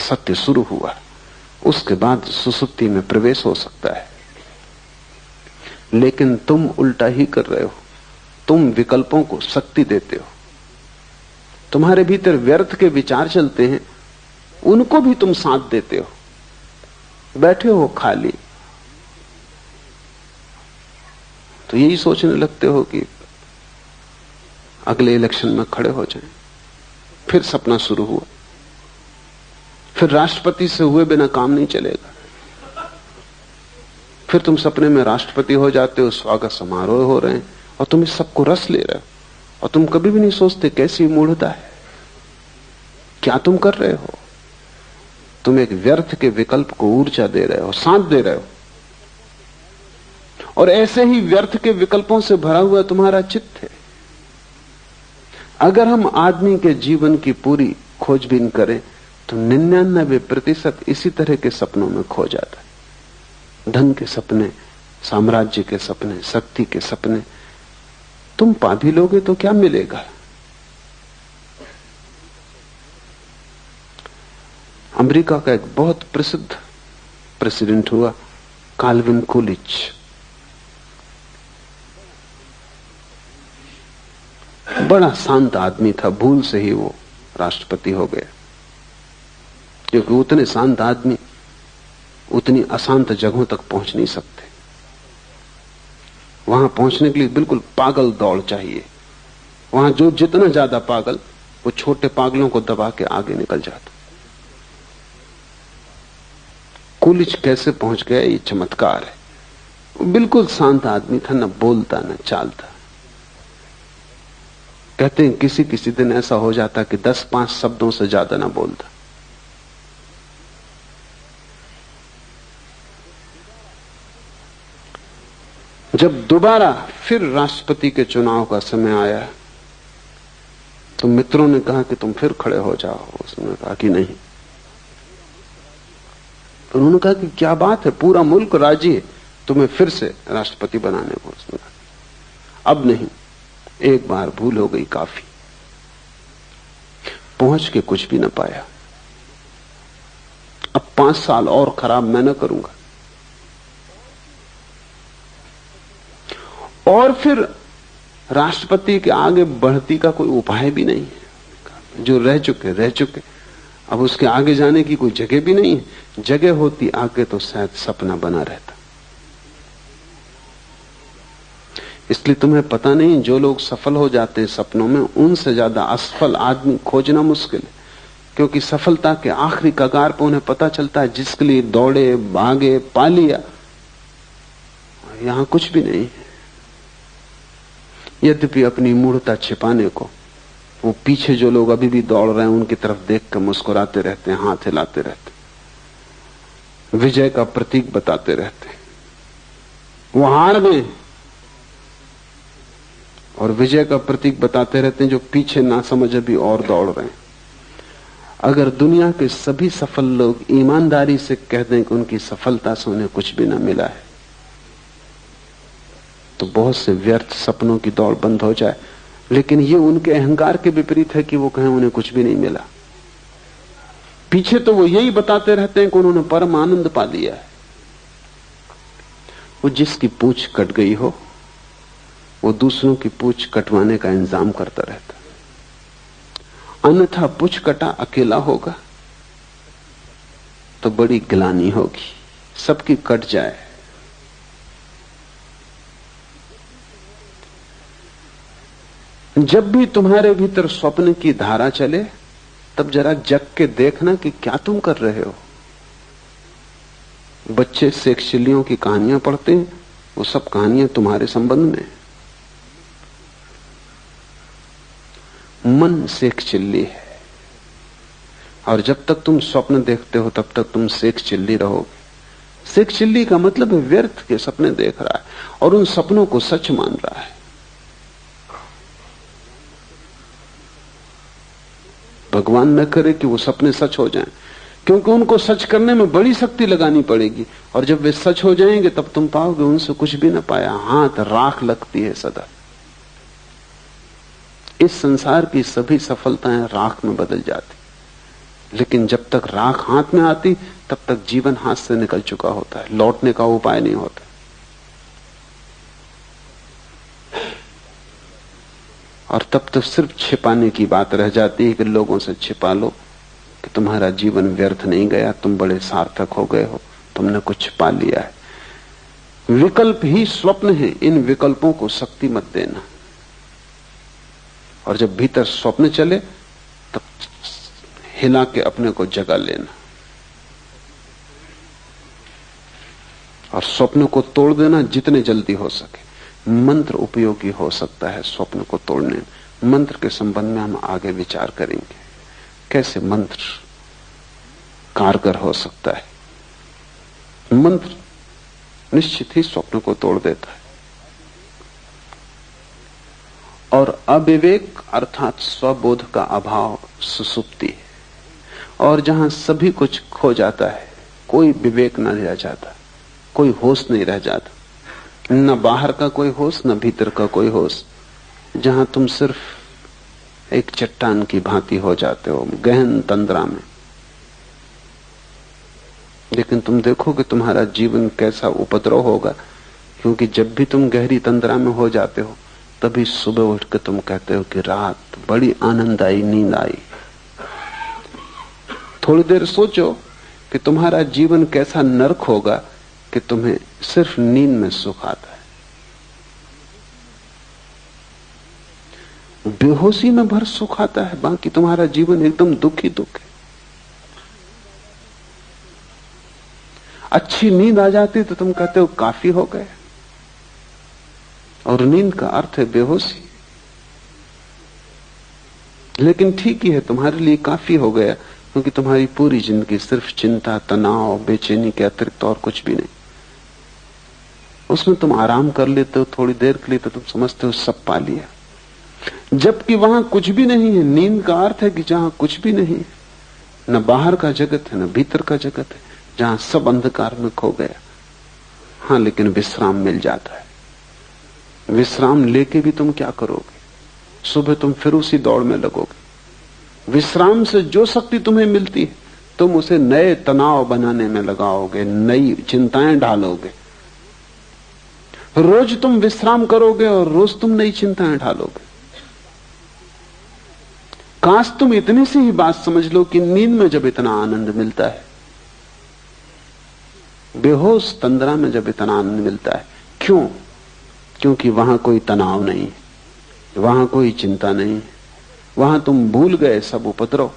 Speaker 2: सत्य शुरू हुआ। उसके बाद सुसुप्ति में प्रवेश हो सकता है। लेकिन तुम उल्टा ही कर रहे हो। तुम विकल्पों को शक्ति देते हो। तुम्हारे भीतर व्यर्थ के विचार चलते हैं, उनको भी तुम साथ देते हो। बैठे हो खाली तो यही सोचने लगते हो कि अगले इलेक्शन में खड़े हो जाएं। फिर सपना शुरू हुआ। फिर राष्ट्रपति से हुए बिना काम नहीं चलेगा। फिर तुम सपने में राष्ट्रपति हो जाते हो, स्वागत समारोह हो रहे हैं और तुम इस सबको रस ले रहे हो। और तुम कभी भी नहीं सोचते कैसी मूढ़ता है, क्या तुम कर रहे हो। तुम एक व्यर्थ के विकल्प को ऊर्जा दे रहे हो, साथ दे रहे हो। और ऐसे ही व्यर्थ के विकल्पों से भरा हुआ तुम्हारा चित्त है। अगर हम आदमी के जीवन की पूरी खोजबीन करें तो 99% इसी तरह के सपनों में खो जाता है। धन के सपने, साम्राज्य के सपने, शक्ति के सपने। तुम पा भी लोगे तो क्या मिलेगा। अमेरिका का एक बहुत प्रसिद्ध प्रेसिडेंट हुआ, काल्विन कूलिच। बड़ा शांत आदमी था, भूल से ही वो राष्ट्रपति हो गया। क्योंकि उतने शांत आदमी उतनी अशांत जगहों तक पहुंच नहीं सकते। वहां पहुंचने के लिए बिल्कुल पागल दौड़ चाहिए। वहां जो जितना ज्यादा पागल, वो छोटे पागलों को दबा के आगे निकल जाता। कूलिच कैसे पहुंच गया, ये चमत्कार है। वो बिल्कुल शांत आदमी था, न बोलता न चालता। कहते हैं किसी किसी दिन ऐसा हो जाता कि 10-5 शब्दों से ज्यादा ना बोलता। जब दोबारा फिर राष्ट्रपति के चुनाव का समय आया तो मित्रों ने कहा कि तुम फिर खड़े हो जाओ। उसने कहा कि नहीं। उन्होंने कहा कि क्या बात है, पूरा मुल्क राजी है तुम्हें फिर से राष्ट्रपति बनाने को। उसने कहा अब नहीं, एक बार भूल हो गई, काफी। पहुंच के कुछ भी न पाया। अब 5 साल और खराब मैं न करूंगा। और फिर राष्ट्रपति के आगे बढ़ती का कोई उपाय भी नहीं है। जो रह चुके रह चुके, अब उसके आगे जाने की कोई जगह भी नहीं है। जगह होती आगे तो शायद सपना बना रहता। इसलिए तुम्हें पता नहीं, जो लोग सफल हो जाते हैं सपनों में, उनसे ज्यादा असफल आदमी खोजना मुश्किल है। क्योंकि सफलता के आखिरी कगार पर उन्हें पता चलता है जिसके लिए दौड़े, भागे, पा लिया, यहां कुछ भी नहीं है। यद्यपि अपनी मूढ़ता छिपाने को वो पीछे जो लोग अभी भी दौड़ रहे हैं उनकी तरफ देख कर मुस्कुराते रहते हैं, हाथ हिलाते रहते हैं, विजय का प्रतीक बताते रहते हैं। वो हार गए और विजय का प्रतीक बताते रहते हैं जो पीछे ना समझ अभी और दौड़ रहे हैं। अगर दुनिया के सभी सफल लोग ईमानदारी से कह दें कि उनकी सफलता से उन्हें कुछ भी ना मिला है, तो बहुत से व्यर्थ सपनों की दौड़ बंद हो जाए। लेकिन ये उनके अहंकार के विपरीत है कि वो कहें उन्हें कुछ भी नहीं मिला। पीछे तो वो यही बताते रहते हैं कि उन्होंने परम आनंद पा लिया है। वो जिसकी पूंछ कट गई हो वो दूसरों की पूंछ कटवाने का इंतजाम करता रहता। अन्यथा पूंछ कटा अकेला होगा तो बड़ी गिलानी होगी। सबकी कट जाए। जब भी तुम्हारे भीतर स्वप्न की धारा चले तब जरा जग के देखना कि क्या तुम कर रहे हो। बच्चे शेक्सपियर की कहानियां पढ़ते हैं, वो सब कहानियां तुम्हारे संबंध में। मन शेक्सपियर है और जब तक तुम स्वप्न देखते हो तब तक तुम शेक्सपियर रहोगे। शेक्सपियर का मतलब है व्यर्थ के सपने देख रहा है और उन सपनों को सच मान रहा है। भगवान न करे कि वो सपने सच हो जाएं, क्योंकि उनको सच करने में बड़ी शक्ति लगानी पड़ेगी, और जब वे सच हो जाएंगे तब तुम पाओगे उनसे कुछ भी ना पाया। हाथ राख लगती है सदा। इस संसार की सभी सफलताएं राख में बदल जाती, लेकिन जब तक राख हाथ में आती तब तक जीवन हाथ से निकल चुका होता है, लौटने का उपाय नहीं होता। और तब तो सिर्फ छिपाने की बात रह जाती है कि लोगों से छिपा लो कि तुम्हारा जीवन व्यर्थ नहीं गया, तुम बड़े सार्थक हो गए हो, तुमने कुछ पा लिया है। विकल्प ही स्वप्न है, इन विकल्पों को शक्ति मत देना। और जब भीतर स्वप्न चले तब हिला के अपने को जगा लेना, और स्वप्न को तोड़ देना जितने जल्दी हो सके। मंत्र उपयोगी हो सकता है स्वप्न को तोड़ने में। मंत्र के संबंध में हम आगे विचार करेंगे, कैसे मंत्र कारगर हो सकता है। मंत्र निश्चित ही स्वप्न को तोड़ देता है। और अविवेक अर्थात स्वबोध का अभाव सुसुप्ति है, और जहां सभी कुछ खो जाता है, कोई विवेक न रह जाता, कोई होश नहीं रह जाता, न बाहर का कोई होश न भीतर का कोई होश। जहां तुम सिर्फ एक चट्टान की भांति हो जाते हो गहन तंद्रा में। लेकिन तुम देखो कि तुम्हारा जीवन कैसा उपद्रव होगा, क्योंकि जब भी तुम गहरी तंद्रा में हो जाते हो तभी सुबह उठ के तुम कहते हो कि रात बड़ी आनंददायी नींद आई। थोड़ी देर सोचो कि तुम्हारा जीवन कैसा नरक होगा कि तुम्हें सिर्फ नींद में सुख आता है। बेहोशी में भर सुख आता है, बाकी तुम्हारा जीवन एकदम दुख ही दुख है। अच्छी नींद आ जाती तो तुम कहते हो काफी हो गए, और नींद का अर्थ है बेहोशी। लेकिन ठीक ही है, तुम्हारे लिए काफी हो गया, क्योंकि तुम्हारी पूरी जिंदगी सिर्फ चिंता, तनाव, बेचैनी के अतिरिक्त और कुछ भी नहीं। उसमें तुम आराम कर लेते हो थोड़ी देर के लिए, तो तुम समझते हो सब पा लिया, जबकि वहां कुछ भी नहीं है। नींद का अर्थ है कि जहां कुछ भी नहीं है, न बाहर का जगत है न भीतर का जगत है, जहां सब अंधकार में खो गया। हाँ, लेकिन विश्राम मिल जाता है। विश्राम लेके भी तुम क्या करोगे? सुबह तुम फिर उसी दौड़ में लगोगे। विश्राम से जो शक्ति तुम्हें मिलती है तुम उसे नए तनाव बनाने में लगाओगे, नई चिंताएं डालोगे। रोज तुम विश्राम करोगे और रोज तुम नई चिंताएं डालोगे। काश तुम इतनी सी ही बात समझ लो कि नींद में जब इतना आनंद मिलता है, बेहोश तंद्रा में जब इतना आनंद मिलता है, क्यों? क्योंकि वहां कोई तनाव नहीं, वहां कोई चिंता नहीं, वहां तुम भूल गए सब उपद्रव।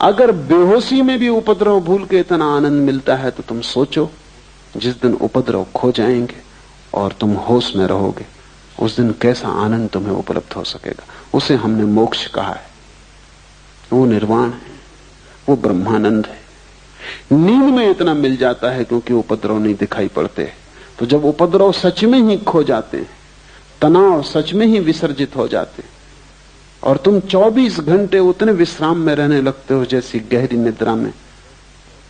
Speaker 2: अगर बेहोशी में भी उपद्रव भूल के इतना आनंद मिलता है तो तुम सोचो, जिस दिन उपद्रव खो जाएंगे और तुम होश में रहोगे, उस दिन कैसा आनंद तुम्हें उपलब्ध हो सकेगा। उसे हमने मोक्ष कहा है, वो निर्वाण है, वो ब्रह्मानंद है। नींद में इतना मिल जाता है क्योंकि उपद्रव नहीं दिखाई पड़ते। तो जब उपद्रव सच में ही खो जाते हैं, तनाव सच में ही विसर्जित हो जाते, और तुम 24 घंटे उतने विश्राम में रहने लगते हो जैसी गहरी निद्रा में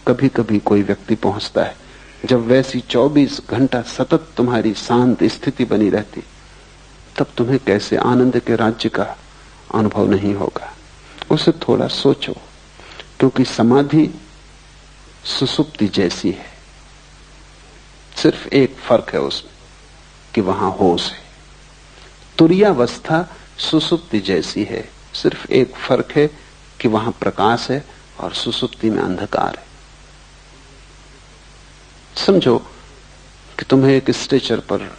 Speaker 2: कभी कभी कोई व्यक्ति पहुंचता है, जब वैसी 24 घंटा सतत तुम्हारी शांत स्थिति बनी रहती, तब तुम्हें कैसे आनंद के राज्य का अनुभव नहीं होगा। उसे थोड़ा सोचो, क्योंकि समाधि सुसुप्ति जैसी है, सिर्फ एक फर्क है उसमें कि वहां होश है। तुरीयावस्था सुसुप्ति जैसी है, सिर्फ एक फर्क है कि वहां प्रकाश है और सुसुप्ति में अंधकार है। समझो कि तुम्हें एक स्ट्रेचर पर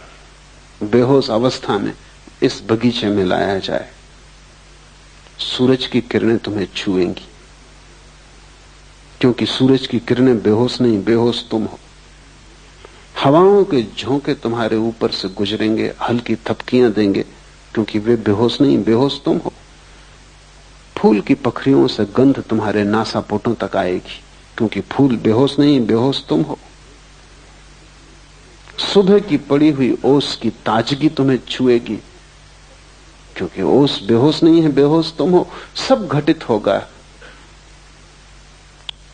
Speaker 2: बेहोश अवस्था में इस बगीचे में लाया जाए, सूरज की किरणें तुम्हें छुएंगी, क्योंकि सूरज की किरणें बेहोश नहीं, बेहोश तुम हो। हवाओं के झोंके तुम्हारे ऊपर से गुजरेंगे, हल्की थपकियां देंगे, क्योंकि वे बेहोश नहीं, बेहोश तुम हो। फूल की पखरियों से गंध तुम्हारे नासापुटों तक आएगी, क्योंकि फूल बेहोश नहीं, बेहोश तुम हो। सुबह की पड़ी हुई ओस की ताजगी तुम्हें छुएगी, क्योंकि ओस बेहोश नहीं है, बेहोश तुम हो। सब घटित होगा,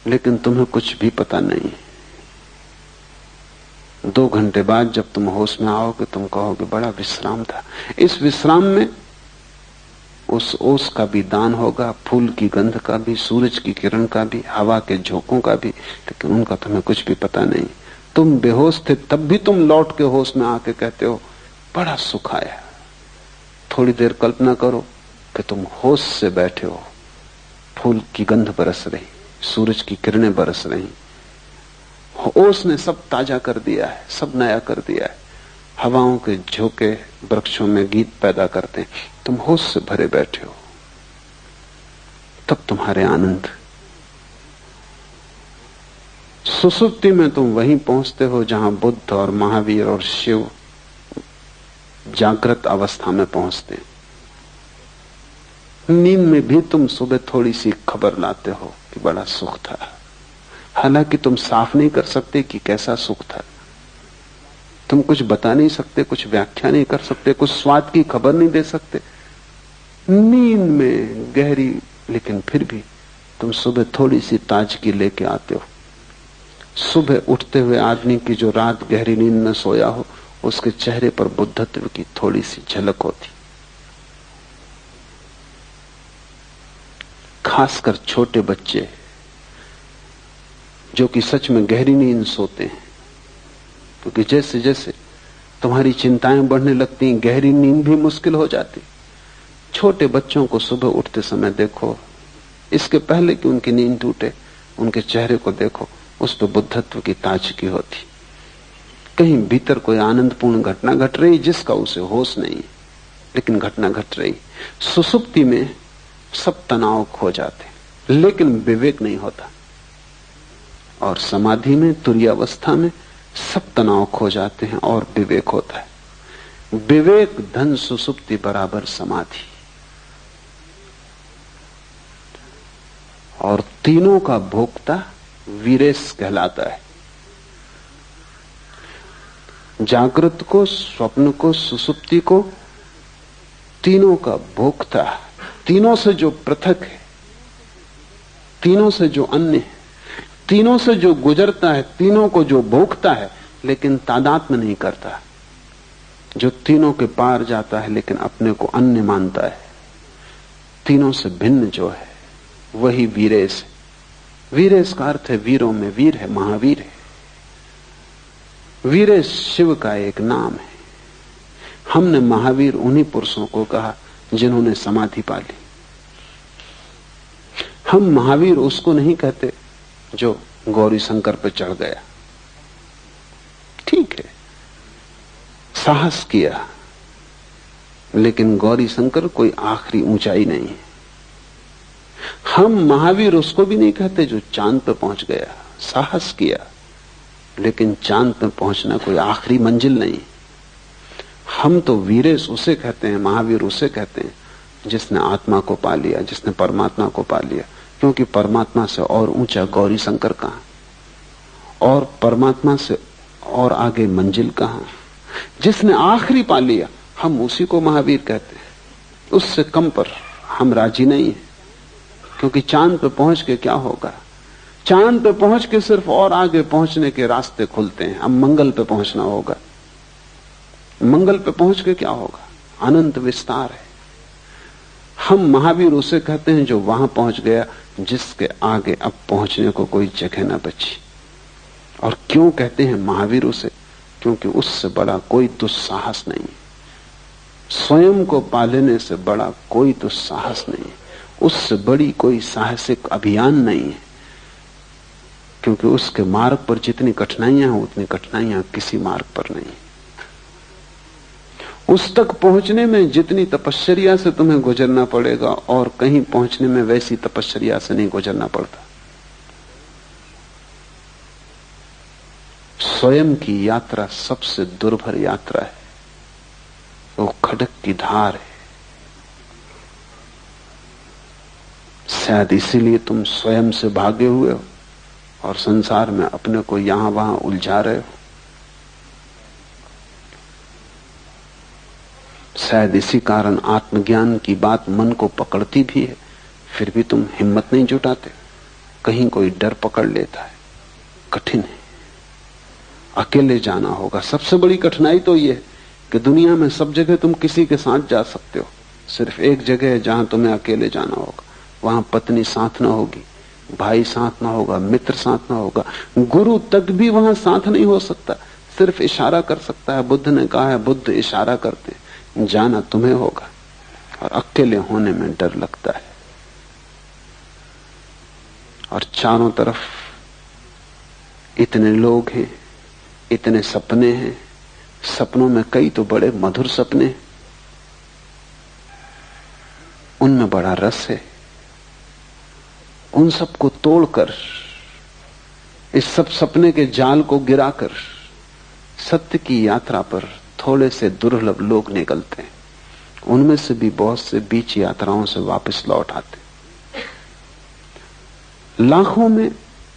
Speaker 2: लेकिन तुम्हें कुछ भी पता नहीं। 2 घंटे बाद जब तुम होश में आओगे तुम कहोगे बड़ा विश्राम था। इस विश्राम में उस ओस का भी दान होगा, फूल की गंध का भी, सूरज की किरण का भी, हवा के झोंकों का भी, लेकिन उनका तुम्हें कुछ भी पता नहीं। तुम बेहोश थे तब भी तुम लौट के होश में आके कहते हो बड़ा सुख आया। थोड़ी देर कल्पना करो कि तुम होश से बैठे हो, फूल की गंध बरस रही, सूरज की किरणें बरस रही, ओस ने सब ताजा कर दिया है, सब नया कर दिया है। हवाओं के झोंके वृक्षों में गीत पैदा करते हैं, तुम होश से भरे बैठे हो। तब तुम्हारे आनंद। सुसुप्ति में तुम वहीं पहुंचते हो जहां बुद्ध और महावीर और शिव जागृत अवस्था में पहुंचते हैं। नींद में भी तुम सुबह थोड़ी सी खबर लाते हो कि बड़ा सुख था, हालांकि तुम साफ नहीं कर सकते कि कैसा सुख था। तुम कुछ बता नहीं सकते, कुछ व्याख्या नहीं कर सकते, कुछ स्वाद की खबर नहीं दे सकते। नींद में गहरी, लेकिन फिर भी तुम सुबह थोड़ी सी ताजगी लेके आते हो। सुबह उठते हुए आदमी की जो रात गहरी नींद में सोया हो, उसके चेहरे पर बुद्धत्व की थोड़ी सी झलक होती। खासकर छोटे बच्चे जो कि सच में गहरी नींद सोते हैं, क्योंकि जैसे जैसे तुम्हारी चिंताएं बढ़ने लगती, गहरी नींद भी मुश्किल हो जाती। छोटे बच्चों को सुबह उठते समय देखो, इसके पहले कि उनकी नींद टूटे, उनके चेहरे को देखो, उस पर बुद्धत्व की ताजगी होती। कहीं भीतर कोई आनंदपूर्ण घटना घट रही जिसका उसे होश नहीं, लेकिन घटना घट रही। सुसुप्ति में सब तनाव खो जाते, लेकिन विवेक नहीं होता। और समाधि में, तुरीयावस्था में सब तनाव खो जाते हैं और विवेक होता है। विवेक धन सुसुप्ति बराबर समाधि। और तीनों का भोक्ता वीरेश कहलाता है। जागृत को, स्वप्न को, सुसुप्ति को, तीनों का भोक्ता, तीनों से जो पृथक है, तीनों से जो अन्य है, तीनों से जो गुजरता है, तीनों को जो भोगता है लेकिन तादात्म्य नहीं करता, जो तीनों के पार जाता है लेकिन अपने को अन्य मानता है, तीनों से भिन्न जो है वही वीरेश है। वीरेश का अर्थ है वीरों में वीर है, महावीर है। वीरेश शिव का एक नाम है। हमने महावीर उन्हीं पुरुषों को कहा जिन्होंने समाधि पा ली। हम महावीर उसको नहीं कहते जो गौरी शंकर पर चढ़ गया। ठीक है, साहस किया, लेकिन गौरी शंकर कोई आखिरी ऊंचाई नहीं है। हम महावीर उसको भी नहीं कहते जो चांद पर पहुंच गया। साहस किया, लेकिन चांद पर पहुंचना कोई आखिरी मंजिल नहीं। हम तो वीरेश उसे कहते हैं, महावीर उसे कहते हैं जिसने आत्मा को पा लिया, जिसने परमात्मा को पा लिया। क्योंकि परमात्मा से और ऊंचा गौरी शंकर कहां, और परमात्मा से और आगे मंजिल कहां। जिसने आखिरी पा लिया, हम उसी को महावीर कहते हैं। उससे कम पर हम राजी नहीं है, क्योंकि चांद पे पहुंच के क्या होगा। चांद पे पहुंच के सिर्फ और आगे पहुंचने के रास्ते खुलते हैं। अब मंगल पे पहुंचना होगा। मंगल पे पहुंच के क्या होगा, अनंत विस्तार है। हम महावीर उसे कहते हैं जो वहां पहुंच गया जिसके आगे अब पहुंचने को कोई जगह न बची। और क्यों कहते हैं महावीर उसे? क्योंकि उससे बड़ा कोई दुस्साहस नहीं है। स्वयं को पा लेने से बड़ा कोई दुस्साहस नहीं है। उससे बड़ी कोई साहसिक अभियान नहीं है। क्योंकि उसके मार्ग पर जितनी कठिनाइयां हैं उतनी कठिनाइयां किसी मार्ग पर नहीं। उस तक पहुंचने में जितनी तपश्चर्या से तुम्हें गुजरना पड़ेगा और कहीं पहुंचने में वैसी तपश्चर्या से नहीं गुजरना पड़ता। स्वयं की यात्रा सबसे दुर्भर यात्रा है। वो खडक की धार है। शायद इसीलिए तुम स्वयं से भागे हुए हो और संसार में अपने को यहां वहां उलझा रहे हो। शायद इसी कारण आत्मज्ञान की बात मन को पकड़ती भी है, फिर भी तुम हिम्मत नहीं जुटाते। कहीं कोई डर पकड़ लेता है, कठिन है। अकेले जाना होगा। सबसे बड़ी कठिनाई तो यह है कि दुनिया में सब जगह तुम किसी के साथ जा सकते हो, सिर्फ एक जगह है जहां तुम्हें अकेले जाना होगा। वहां पत्नी साथ ना होगी, भाई साथ ना होगा, मित्र साथ ना होगा, गुरु तक भी वहां साथ नहीं हो सकता, सिर्फ इशारा कर सकता है। बुद्ध ने कहा है, बुद्ध इशारा करते, जाना तुम्हें होगा। और अकेले होने में डर लगता है। और चारों तरफ इतने लोग हैं, इतने सपने हैं, सपनों में कई तो बड़े मधुर सपने हैं, उनमें बड़ा रस है। उन सबको तोड़कर, इस सब सपने के जाल को गिराकर सत्य की यात्रा पर थोड़े से दुर्लभ लोग निकलते हैं। उनमें से भी बहुत से बीच यात्राओं से वापस लौट आते। लाखों में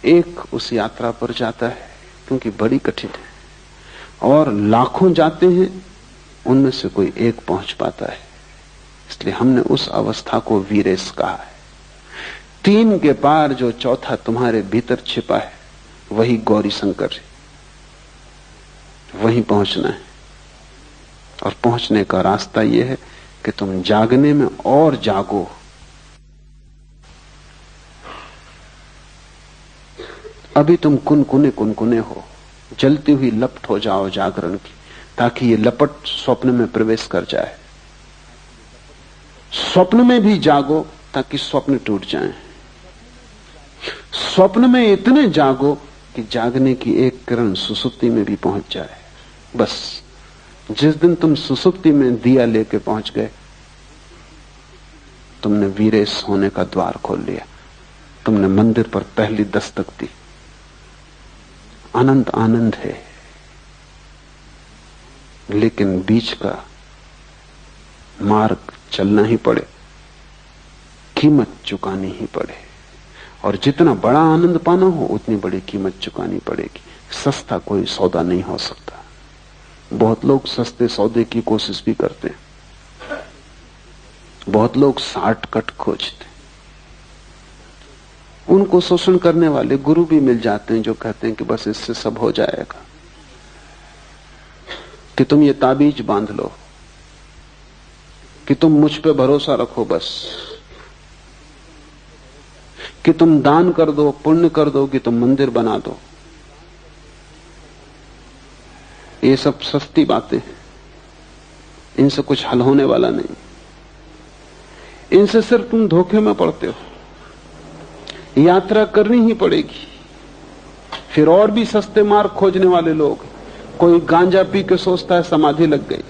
Speaker 2: एक उस यात्रा पर जाता है, क्योंकि बड़ी कठिन है, और लाखों जाते हैं, उनमें से कोई एक पहुंच पाता है। इसलिए हमने उस अवस्था को वीरेश कहा है। 3 के पार जो चौथा तुम्हारे भीतर छिपा है, वही गौरी शंकर है, वहीं पहुंचना है। और पहुंचने का रास्ता यह है कि तुम जागने में और जागो। अभी तुम कुनकुने हो, जलती हुई लपट हो जाओ जागरण की, ताकि ये लपट स्वप्न में प्रवेश कर जाए। स्वप्न में भी जागो ताकि स्वप्न टूट जाएं। स्वप्न में इतने जागो कि जागने की एक किरण सुसुप्ति में भी पहुंच जाए। बस जिस दिन तुम सुसुप्ति में दिया लेके पहुंच गए, तुमने वीरेश होने का द्वार खोल लिया, तुमने मंदिर पर पहली दस्तक दी। अनंत आनंद है, लेकिन बीच का मार्ग चलना ही पड़े, कीमत चुकानी ही पड़े। और जितना बड़ा आनंद पाना हो, उतनी बड़ी कीमत चुकानी पड़ेगी। सस्ता कोई सौदा नहीं हो सकता। बहुत लोग सस्ते सौदे की कोशिश भी करते हैं, बहुत लोग शॉर्टकट खोजते हैं। उनको शोषण करने वाले गुरु भी मिल जाते हैं जो कहते हैं कि बस इससे सब हो जाएगा, कि तुम ये ताबीज बांध लो, कि तुम मुझ पे भरोसा रखो, बस कि तुम दान कर दो, पुण्य कर दो, कि तुम मंदिर बना दो। ये सब सस्ती बातें हैं, इनसे कुछ हल होने वाला नहीं। इनसे सिर्फ तुम धोखे में पड़ते हो। यात्रा करनी ही पड़ेगी। फिर और भी सस्ते मार्ग खोजने वाले लोग, कोई गांजा पी के सोचता है समाधि लग गई,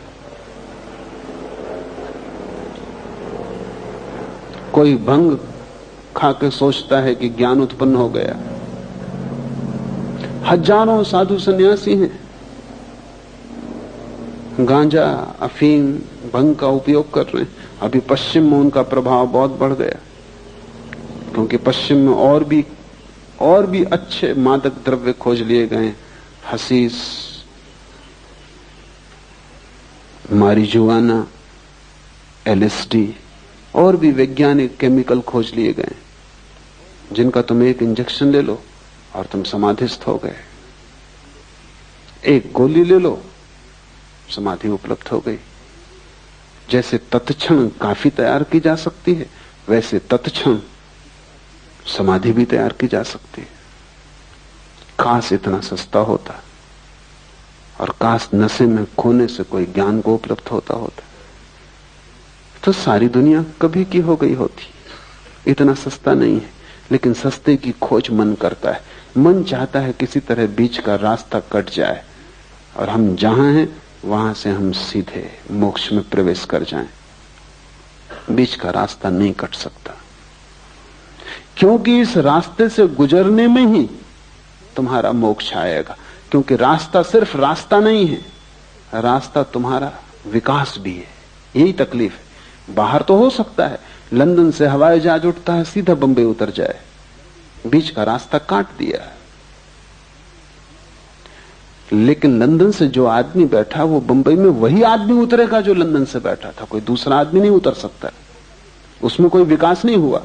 Speaker 2: कोई भंग खा के सोचता है कि ज्ञान उत्पन्न हो गया। हजारों साधु सन्यासी हैं, गांजा, अफीम, भंग का उपयोग कर रहे हैं। अभी पश्चिम में उनका प्रभाव बहुत बढ़ गया, क्योंकि पश्चिम में और भी अच्छे मादक द्रव्य खोज लिए गए। हसीस, मारिजुआना, एलएसडी और भी वैज्ञानिक केमिकल खोज लिए गए, जिनका तुम एक इंजेक्शन ले लो और तुम समाधिस्थ हो गए। एक गोली ले लो, समाधि उपलब्ध हो गई। जैसे तत्क्षण काफी तैयार की जा सकती है, वैसे तत्क्षण समाधि भी तैयार की जा सकती है। काश इतना सस्ता होता, और काश नशे में खोने से कोई ज्ञान को उपलब्ध होता, तो सारी दुनिया कभी की हो गई होती। इतना सस्ता नहीं है, लेकिन सस्ते की खोज मन करता है। मन चाहता है किसी तरह बीच का रास्ता कट जाए, और हम जहां हैं वहां से हम सीधे मोक्ष में प्रवेश कर जाएं। बीच का रास्ता नहीं कट सकता, क्योंकि इस रास्ते से गुजरने में ही तुम्हारा मोक्ष आएगा। क्योंकि रास्ता सिर्फ रास्ता नहीं है, रास्ता तुम्हारा विकास भी है। यही तकलीफ है। बाहर तो हो सकता है लंदन से हवाई जहाज उठता है, सीधा बंबई उतर जाए, बीच का रास्ता काट दिया। लेकिन लंदन से जो आदमी बैठा, वो बंबई में वही आदमी उतरेगा जो लंदन से बैठा था। कोई दूसरा आदमी नहीं उतर सकता, उसमें कोई विकास नहीं हुआ।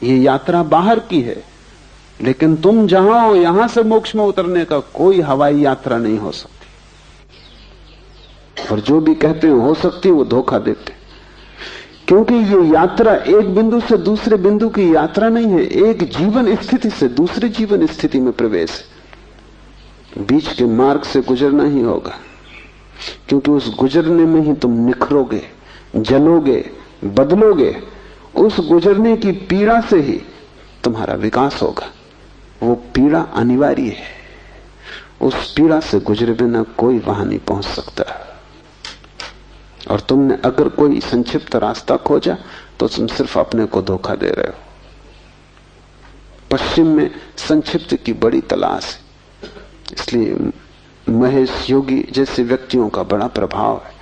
Speaker 2: ये यात्रा बाहर की है, लेकिन तुम जहां हो यहां से मोक्ष में उतरने का कोई हवाई यात्रा नहीं हो सकती। और जो भी कहते हो सकती है वो धोखा देते, क्योंकि ये यात्रा एक बिंदु से दूसरे बिंदु की यात्रा नहीं है, एक जीवन स्थिति से दूसरे जीवन स्थिति में प्रवेश है। बीच के मार्ग से गुजरना ही होगा, क्योंकि उस गुजरने में ही तुम निखरोगे, जलोगे, बदलोगे। उस गुजरने की पीड़ा से ही तुम्हारा विकास होगा। वो पीड़ा अनिवार्य है, उस पीड़ा से गुजरे बिना कोई वहां नहीं पहुंच सकता। और तुमने अगर कोई संक्षिप्त रास्ता खोजा तो तुम सिर्फ अपने को धोखा दे रहे हो। पश्चिम में संक्षिप्त की बड़ी तलाश है, इसलिए महेश योगी जैसे व्यक्तियों का बड़ा प्रभाव है।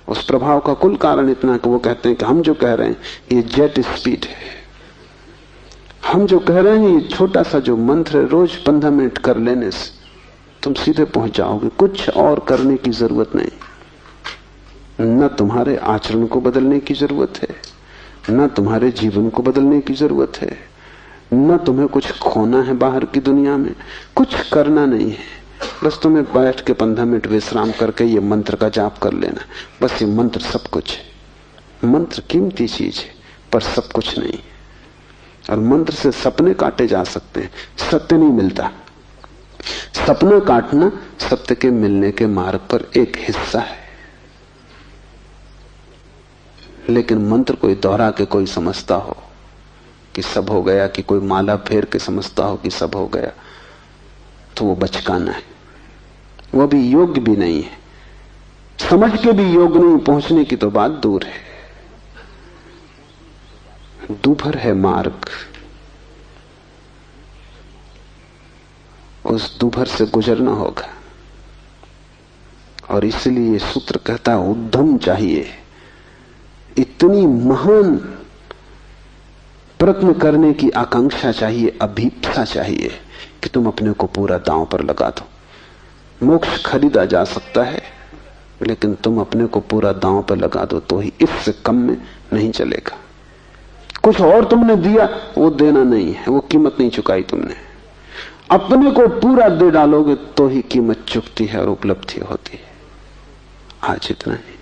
Speaker 2: उस प्रभाव का कुल कारण इतना कि वो कहते हैं कि हम जो कह रहे हैं ये जेट स्पीड है। हम जो कह रहे हैं ये छोटा सा जो मंत्र है, रोज 15 मिनट कर लेने से तुम सीधे पहुंच जाओगे। कुछ और करने की जरूरत नहीं। न तुम्हारे आचरण को बदलने की जरूरत है, न तुम्हारे जीवन को बदलने की जरूरत है, न तुम्हें कुछ खोना है बाहर की दुनिया में। कुछ करना नहीं है, बस तुम्हें बैठ के 15 मिनट विश्राम करके ये मंत्र का जाप कर लेना। बस ये मंत्र सब कुछ है। मंत्र कीमती चीज है पर सब कुछ नहीं। और मंत्र से सपने काटे जा सकते हैं, सत्य नहीं मिलता। सपना काटना सत्य के मिलने के मार्ग पर एक हिस्सा है। लेकिन मंत्र कोई दोहरा के कोई समझता हो कि सब हो गया, कि कोई माला फेर के समझता हो कि सब हो गया, तो वो बचकाना है। वो भी योग्य भी नहीं है, समझ के भी योग्य नहीं, पहुंचने की तो बात दूर है। दूभर है मार्ग, उस दूभर से गुजरना होगा। और इसलिए सूत्र कहता है उद्यम चाहिए, इतनी महान प्रयत्न करने की आकांक्षा चाहिए, अभीप्सा चाहिए कि तुम अपने को पूरा दांव पर लगा दो। मोक्ष खरीदा जा सकता है, लेकिन तुम अपने को पूरा दांव पर लगा दो तो ही, इससे कम में नहीं चलेगा। कुछ और तुमने दिया वो देना नहीं है, वो कीमत नहीं चुकाई तुमने। अपने को पूरा दे डालोगे तो ही कीमत चुकती है और उपलब्धि होती है। आज इतना ही।